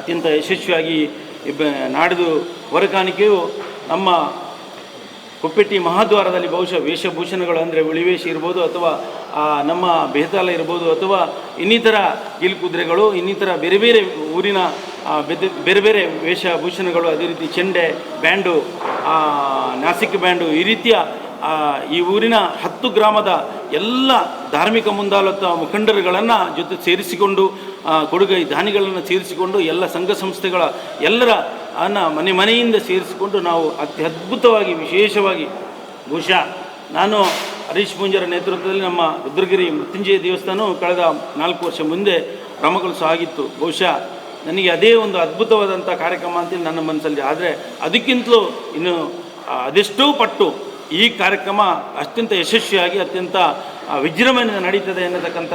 ಅತ್ಯಂತ ಯಶಸ್ವಿಯಾಗಿ ನಾಡಿದು ಹೊರಕಾಣಿಕೆಯು ನಮ್ಮ ಕುಪ್ಪೆಟ್ಟಿ ಮಹಾದ್ವಾರದಲ್ಲಿ ಬಹುಶಃ ವೇಷಭೂಷಣಗಳು ಅಂದರೆ ಉಳಿವೇಷ ಇರ್ಬೋದು ಅಥವಾ ನಮ್ಮ ಬೇತಾಲ ಇರ್ಬೋದು ಅಥವಾ ಇನ್ನಿತರ ಕೀಲ್ಕುದುರೆಗಳು, ಇನ್ನಿತರ ಬೇರೆ ಬೇರೆ ಊರಿನ ಬೇರೆ ಬೇರೆ ವೇಷಭೂಷಣಗಳು, ಅದೇ ರೀತಿ ಚೆಂಡೆ, ಬ್ಯಾಂಡು, ನಾಸಿಕ್ ಬ್ಯಾಂಡು, ಈ ರೀತಿಯ ಈ ಊರಿನ 10 ಗ್ರಾಮದ ಎಲ್ಲ ಧಾರ್ಮಿಕ ಮುಂದಾಳತ್ವ ಮುಖಂಡರುಗಳನ್ನು ಜೊತೆ ಸೇರಿಸಿಕೊಂಡು ಕೊಡುಗೈ ದಾನಿಗಳನ್ನು ಸೇರಿಸಿಕೊಂಡು ಎಲ್ಲ ಸಂಘ ಸಂಸ್ಥೆಗಳ ಎಲ್ಲರ ಮನೆಯಿಂದ ಸೇರಿಸಿಕೊಂಡು ನಾವು ಅತ್ಯದ್ಭುತವಾಗಿ ವಿಶೇಷವಾಗಿ ಬಹುಶಃ ನಾನು ಹರೀಶ್ ಪೂಂಜಾರ ನೇತೃತ್ವದಲ್ಲಿ ನಮ್ಮ ರುದ್ರಗಿರಿ ಮೃತ್ಯುಂಜಯ ದೇವಸ್ಥಾನವು ಕಳೆದ 4 ವರ್ಷ ಮುಂದೆ ಬ್ರಹ್ಮಕಲಶ ಆಗಿತ್ತು. ಬಹುಶಃ ನನಗೆ ಅದೇ ಒಂದು ಅದ್ಭುತವಾದಂಥ ಕಾರ್ಯಕ್ರಮ ಅಂತೇಳಿ ನನ್ನ ಮನಸ್ಸಲ್ಲಿ. ಆದರೆ ಅದಕ್ಕಿಂತಲೂ ಇನ್ನು ಅದೆಷ್ಟೋ ಪಟ್ಟು ಈ ಕಾರ್ಯಕ್ರಮ ಅತ್ಯಂತ ಯಶಸ್ವಿಯಾಗಿ ಅತ್ಯಂತ ವಿಜೃಂಭಣೆಯಿಂದ ನಡೀತದೆ ಎನ್ನತಕ್ಕಂಥ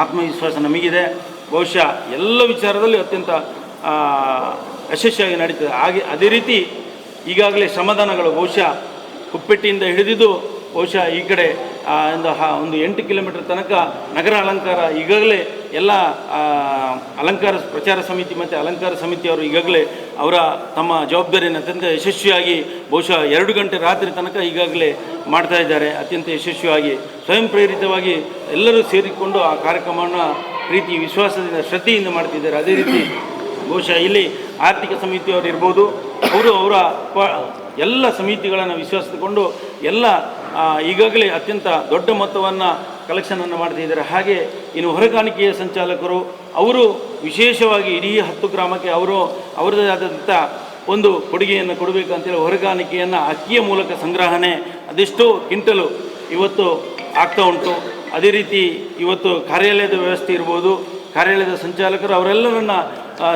ಆತ್ಮವಿಶ್ವಾಸ ನಮಗಿದೆ. ಬಹುಶಃ ಎಲ್ಲ ವಿಚಾರದಲ್ಲಿ ಅತ್ಯಂತ ಯಶಸ್ವಿಯಾಗಿ ನಡೀತದೆ. ಹಾಗೆ ಅದೇ ರೀತಿ ಈಗಾಗಲೇ ಶ್ರಮದಾನಗಳು ಬಹುಶಃ ಕುಪ್ಪೆಟ್ಟಿಯಿಂದ ಹಿಡಿದಿದ್ದು ಬಹುಶಃ ಈ ಕಡೆ ಒಂದು 8 ಕಿಲೋಮೀಟರ್ ತನಕ ನಗರ ಅಲಂಕಾರ ಈಗಾಗಲೇ ಎಲ್ಲ ಅಲಂಕಾರ ಪ್ರಚಾರ ಸಮಿತಿ ಮತ್ತು ಅಲಂಕಾರ ಸಮಿತಿಯವರು ಈಗಾಗಲೇ ಅವರ ತಮ್ಮ ಜವಾಬ್ದಾರಿಯನ್ನು ಅತ್ಯಂತ ಯಶಸ್ವಿಯಾಗಿ ಬಹುಶಃ 2 ಗಂಟೆ ರಾತ್ರಿ ತನಕ ಈಗಾಗಲೇ ಮಾಡ್ತಾ ಇದ್ದಾರೆ. ಅತ್ಯಂತ ಯಶಸ್ವಿಯಾಗಿ ಸ್ವಯಂ ಪ್ರೇರಿತವಾಗಿ ಎಲ್ಲರೂ ಸೇರಿಕೊಂಡು ಆ ಕಾರ್ಯಕ್ರಮವನ್ನು ಪ್ರೀತಿ ವಿಶ್ವಾಸದಿಂದ ಶ್ರದ್ಧೆಯಿಂದ ಮಾಡ್ತಿದ್ದಾರೆ. ಅದೇ ರೀತಿ ಬಹುಶಃ ಇಲ್ಲಿ ಆರ್ಥಿಕ ಸಮಿತಿಯವರು ಇರ್ಬೋದು, ಅವರು ಅವರ ಎಲ್ಲ ಸಮಿತಿಗಳನ್ನು ವಿಶ್ವಾಸಕೊಂಡು ಎಲ್ಲ ಈಗಾಗಲೇ ಅತ್ಯಂತ ದೊಡ್ಡ ಮೊತ್ತವನ್ನು ಕಲೆಕ್ಷನನ್ನು ಮಾಡ್ತಿದ್ದಾರೆ. ಹಾಗೆ ಇನ್ನು ಹೊರಗಾಣಿಕೆಯ ಸಂಚಾಲಕರು ಅವರು ವಿಶೇಷವಾಗಿ ಇಡೀ 10 ಗ್ರಾಮಕ್ಕೆ ಅವರದೇ ಆದಂಥ ಒಂದು ಕೊಡುಗೆಯನ್ನು ಕೊಡಬೇಕಂತೇಳಿ ಹೊರಗಾಣಿಕೆಯನ್ನು ಅಕ್ಕಿಯ ಮೂಲಕ ಸಂಗ್ರಹಣೆ ಅದೆಷ್ಟೋ ಕ್ವಿಂಟಲು ಇವತ್ತು ಆಗ್ತಾ ಉಂಟು. ಅದೇ ರೀತಿ ಇವತ್ತು ಕಾರ್ಯಾಲಯದ ವ್ಯವಸ್ಥೆ ಇರ್ಬೋದು, ಕಾರ್ಯಾಲಯದ ಸಂಚಾಲಕರು ಅವರೆಲ್ಲರನ್ನ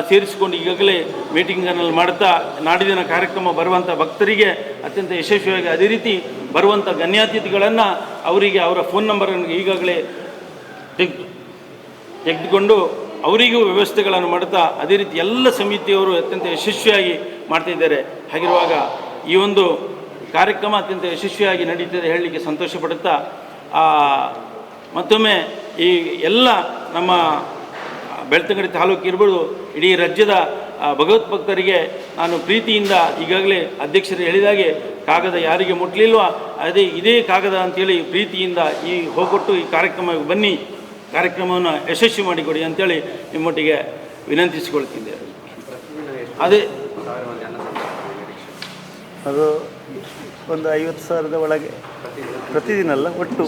ಸೇರಿಸಿಕೊಂಡು ಈಗಾಗಲೇ ಮೀಟಿಂಗನ್ನು ಮಾಡ್ತಾ ನಾಡಿನ ಕಾರ್ಯಕ್ರಮ ಬರುವಂಥ ಭಕ್ತರಿಗೆ ಅತ್ಯಂತ ಯಶಸ್ವಿಯಾಗಿ ಅದೇ ರೀತಿ ಬರುವಂಥ ಗಣ್ಯಾತಿಥಿಗಳನ್ನು ಅವರಿಗೆ ಅವರ ಫೋನ್ ನಂಬರನ್ನು ಈಗಾಗಲೇ ತೆಗೆದುಕೊಂಡು ಅವರಿಗೂ ವ್ಯವಸ್ಥೆಗಳನ್ನು ಮಾಡ್ತಾ ಅದೇ ರೀತಿ ಎಲ್ಲ ಸಮಿತಿಯವರು ಅತ್ಯಂತ ಯಶಸ್ವಿಯಾಗಿ ಮಾಡ್ತಾಯಿದ್ದಾರೆ. ಹಾಗಿರುವಾಗ ಈ ಒಂದು ಕಾರ್ಯಕ್ರಮ ಅತ್ಯಂತ ಯಶಸ್ವಿಯಾಗಿ ನಡೀತದೆ ಹೇಳಲಿಕ್ಕೆ ಸಂತೋಷಪಡುತ್ತಾ ಮತ್ತೊಮ್ಮೆ ಈ ಎಲ್ಲ ನಮ್ಮ ಬೆಳ್ತಂಗಡಿ ತಾಲೂಕು ಇರ್ಬೋದು, ಇಡೀ ರಾಜ್ಯದ ಭಗವದ್ಭಕ್ತರಿಗೆ ನಾನು ಪ್ರೀತಿಯಿಂದ ಈಗಾಗಲೇ ಅಧ್ಯಕ್ಷರು ಹೇಳಿದಾಗೆ ಕಾಗದ ಯಾರಿಗೆ ಮುಟ್ಲಿಲ್ವ ಇದೇ ಕಾಗದ ಅಂತೇಳಿ ಪ್ರೀತಿಯಿಂದ ಹೋಗೊಟ್ಟು ಈ ಕಾರ್ಯಕ್ರಮಕ್ಕೆ ಬನ್ನಿ, ಕಾರ್ಯಕ್ರಮವನ್ನು ಯಶಸ್ವಿ ಮಾಡಿಕೊಡಿ ಅಂತೇಳಿ ನಿಮ್ಮೊಟ್ಟಿಗೆ ವಿನಂತಿಸಿಕೊಳ್ತಿದ್ದೇವೆ. ಅದೇ ಅದು ಒಂದು 50,000 ಒಳಗೆ ಪ್ರತಿದಿನ ಅಲ್ಲ, ಒಟ್ಟು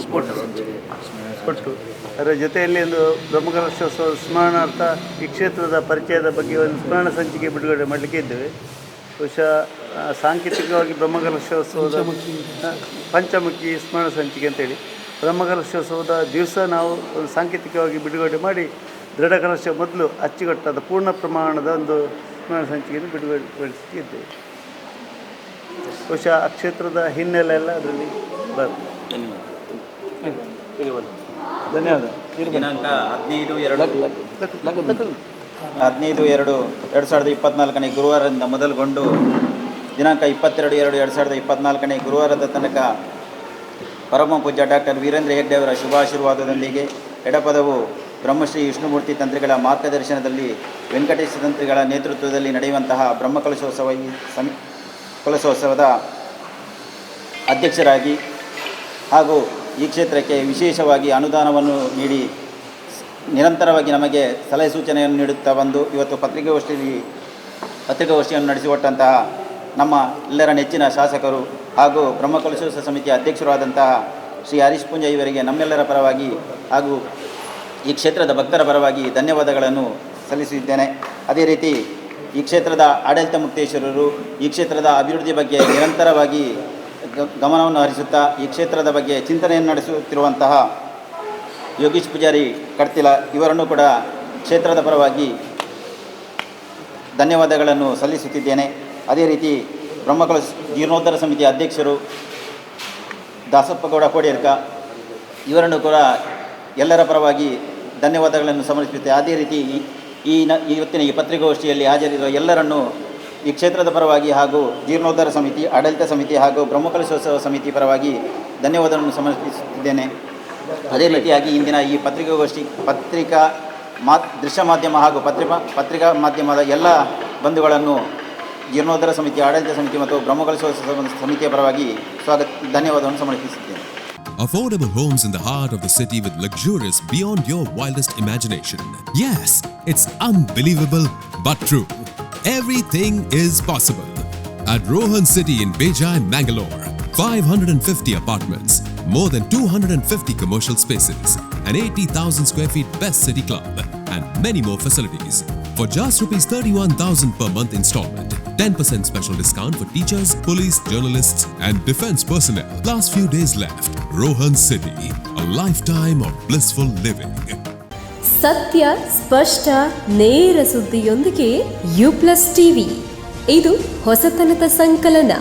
ಅದರ ಜೊತೆಯಲ್ಲಿ ಒಂದು ಬ್ರಹ್ಮಕಲಶೋತ್ಸವ ಸ್ಮರಣಾರ್ಥ ಈ ಕ್ಷೇತ್ರದ ಪರಿಚಯದ ಬಗ್ಗೆ ಒಂದು ಸ್ಮರಣ ಸಂಚಿಕೆ ಬಿಡುಗಡೆ ಮಾಡಲಿಕ್ಕೆ ಇದ್ದೇವೆ. ಬಹುಶಃ ಸಾಂಕೇತಿಕವಾಗಿ ಬ್ರಹ್ಮಕಲಶೋತ್ಸವದ ಪಂಚಮುಖಿ ಸ್ಮರಣ ಸಂಚಿಕೆ ಅಂತೇಳಿ ಬ್ರಹ್ಮಕಲಶೋತ್ಸವದ ದಿವಸ ನಾವು ಒಂದು ಸಾಂಕೇತಿಕವಾಗಿ ಬಿಡುಗಡೆ ಮಾಡಿ ದೃಢಕಲಶ ಮೊದಲು ಅಚ್ಚುಕಟ್ಟಾದ ಪೂರ್ಣ ಪ್ರಮಾಣದ ಒಂದು ಸ್ಮರಣ ಸಂಚಿಕೆಯನ್ನು ಬಿಡುಗಡೆಗೊಳಿಸಿದ್ದೇವೆ. ಬಹುಶಃ ಆ ಕ್ಷೇತ್ರದ ಹಿನ್ನೆಲೆ ಎಲ್ಲ ಅದರಲ್ಲಿ ಧನ್ಯವಾದ. ದಿನಾಂಕ 15/2/2024 ಗುರುವಾರದಿಂದ ಮೊದಲುಗೊಂಡು ದಿನಾಂಕ 22/2/2024 ಗುರುವಾರದ ತನಕ ಪರಮ ಪೂಜ್ಯ ಡಾಕ್ಟರ್ ವೀರೇಂದ್ರ ಹೆಗ್ಡೆ ಅವರ ಶುಭಾಶೀರ್ವಾದದೊಂದಿಗೆ ಎಡಪದವು ಬ್ರಹ್ಮಶ್ರೀ ವಿಷ್ಣುಮೂರ್ತಿ ತಂತ್ರಿಗಳ ಮಾರ್ಗದರ್ಶನದಲ್ಲಿ ವೆಂಕಟೇಶ ತಂತ್ರಿಗಳ ನೇತೃತ್ವದಲ್ಲಿ ನಡೆಯುವಂತಹ ಕಲಶೋತ್ಸವದ ಅಧ್ಯಕ್ಷರಾಗಿ ಹಾಗೂ ಈ ಕ್ಷೇತ್ರಕ್ಕೆ ವಿಶೇಷವಾಗಿ ಅನುದಾನವನ್ನು ನೀಡಿ ನಿರಂತರವಾಗಿ ನಮಗೆ ಸಲಹೆ ಸೂಚನೆಯನ್ನು ನೀಡುತ್ತಾ ಬಂದು ಇವತ್ತು ಪತ್ರಿಕಾಗೋಷ್ಠಿಯನ್ನು ನಡೆಸಿಕೊಟ್ಟಂತಹ ನಮ್ಮ ಎಲ್ಲರ ನೆಚ್ಚಿನ ಶಾಸಕರು ಹಾಗೂ ಬ್ರಹ್ಮಕಲಶೋತ್ಸವ ಸಮಿತಿಯ ಅಧ್ಯಕ್ಷರಾದಂತಹ ಶ್ರೀ ಹರೀಶ್ ಪುಂಜ ಇವರಿಗೆ ನಮ್ಮೆಲ್ಲರ ಪರವಾಗಿ ಹಾಗೂ ಈ ಕ್ಷೇತ್ರದ ಭಕ್ತರ ಪರವಾಗಿ ಧನ್ಯವಾದಗಳನ್ನು ಸಲ್ಲಿಸಿದ್ದೇನೆ. ಅದೇ ರೀತಿ ಈ ಕ್ಷೇತ್ರದ ಆಡಳಿತ ಮುಕ್ತೇಶ್ವರರು ಈ ಕ್ಷೇತ್ರದ ಅಭಿವೃದ್ಧಿ ಬಗ್ಗೆ ನಿರಂತರವಾಗಿ ಗಮನವನ್ನು ಹರಿಸುತ್ತಾ ಈ ಕ್ಷೇತ್ರದ ಬಗ್ಗೆ ಚಿಂತನೆಯನ್ನು ನಡೆಸುತ್ತಿರುವಂತಹ ಯೋಗೀಶ್ ಪೂಜಾರಿ ಕಡ್ತಿಲ ಇವರನ್ನು ಕೂಡ ಕ್ಷೇತ್ರದ ಪರವಾಗಿ ಧನ್ಯವಾದಗಳನ್ನು ಸಲ್ಲಿಸುತ್ತಿದ್ದೇನೆ. ಅದೇ ರೀತಿ ಬ್ರಹ್ಮಕಲಶ ಜೀರ್ಣೋದ್ಧಾರ ಸಮಿತಿಯ ಅಧ್ಯಕ್ಷರು ದಾಸಪ್ಪಗೌಡ ಕೋಡಿಯರ್ಕ ಇವರನ್ನು ಕೂಡ ಎಲ್ಲರ ಪರವಾಗಿ ಧನ್ಯವಾದಗಳನ್ನು ಸಮರ್ಪಿಸುತ್ತೆ. ಅದೇ ರೀತಿ ಇವತ್ತಿನ ಈ ಪತ್ರಿಕಾಗೋಷ್ಠಿಯಲ್ಲಿ ಹಾಜರಿರುವ ಎಲ್ಲರನ್ನೂ ಈ ಕ್ಷೇತ್ರದ ಪರವಾಗಿ ಹಾಗೂ ಜೀರ್ಣೋದ್ಧಾರ ಸಮಿತಿ, ಆಡಳಿತ ಸಮಿತಿ ಹಾಗೂ ಬ್ರಹ್ಮಕಲಶೋತ್ಸವ ಸಮಿತಿ ಪರವಾಗಿ ಧನ್ಯವಾದವನ್ನು ಸಮರ್ಪಿಸುತ್ತಿದ್ದೇನೆ. ಅದೇ ರೀತಿಯಾಗಿ ಇಂದಿನ ಈ ಪತ್ರಿಕಾಗೋಷ್ಠಿ ದೃಶ್ಯ ಮಾಧ್ಯಮ ಹಾಗೂ ಪತ್ರಿಕಾ ಮಾಧ್ಯಮದ ಎಲ್ಲ ಬಂಧುಗಳನ್ನು ಜೀರ್ಣೋದ್ಧಾರ ಸಮಿತಿ, ಆಡಳಿತ ಸಮಿತಿ ಮತ್ತು ಬ್ರಹ್ಮಕಲಶೋತ್ಸವ ಸಮಿತಿಯ ಪರವಾಗಿ ಧನ್ಯವಾದವನ್ನು ಸಮರ್ಪಿಸುತ್ತೇನೆ. Affordable homes in the heart of the city with luxurious beyond your wildest imagination. Yes, it's unbelievable but true. Everything is possible at Rohan City in Bejai, Mangalore. 550 apartments, more than 250 commercial spaces, an 80,000 square feet best city club, and many more facilities. For just ₹31,000 per month installment, 10% special discount for teachers, police, journalists, and defense personnel. Last few days left. Rohan City, a lifetime of blissful living. ಸತ್ಯ, ಸ್ಪಷ್ಟ, ನೇರ ಸುದ್ದಿಯೊಂದಿಗೆ U+ TV. ಇದು ಹೊಸತನದ ಸಂಕಲನ.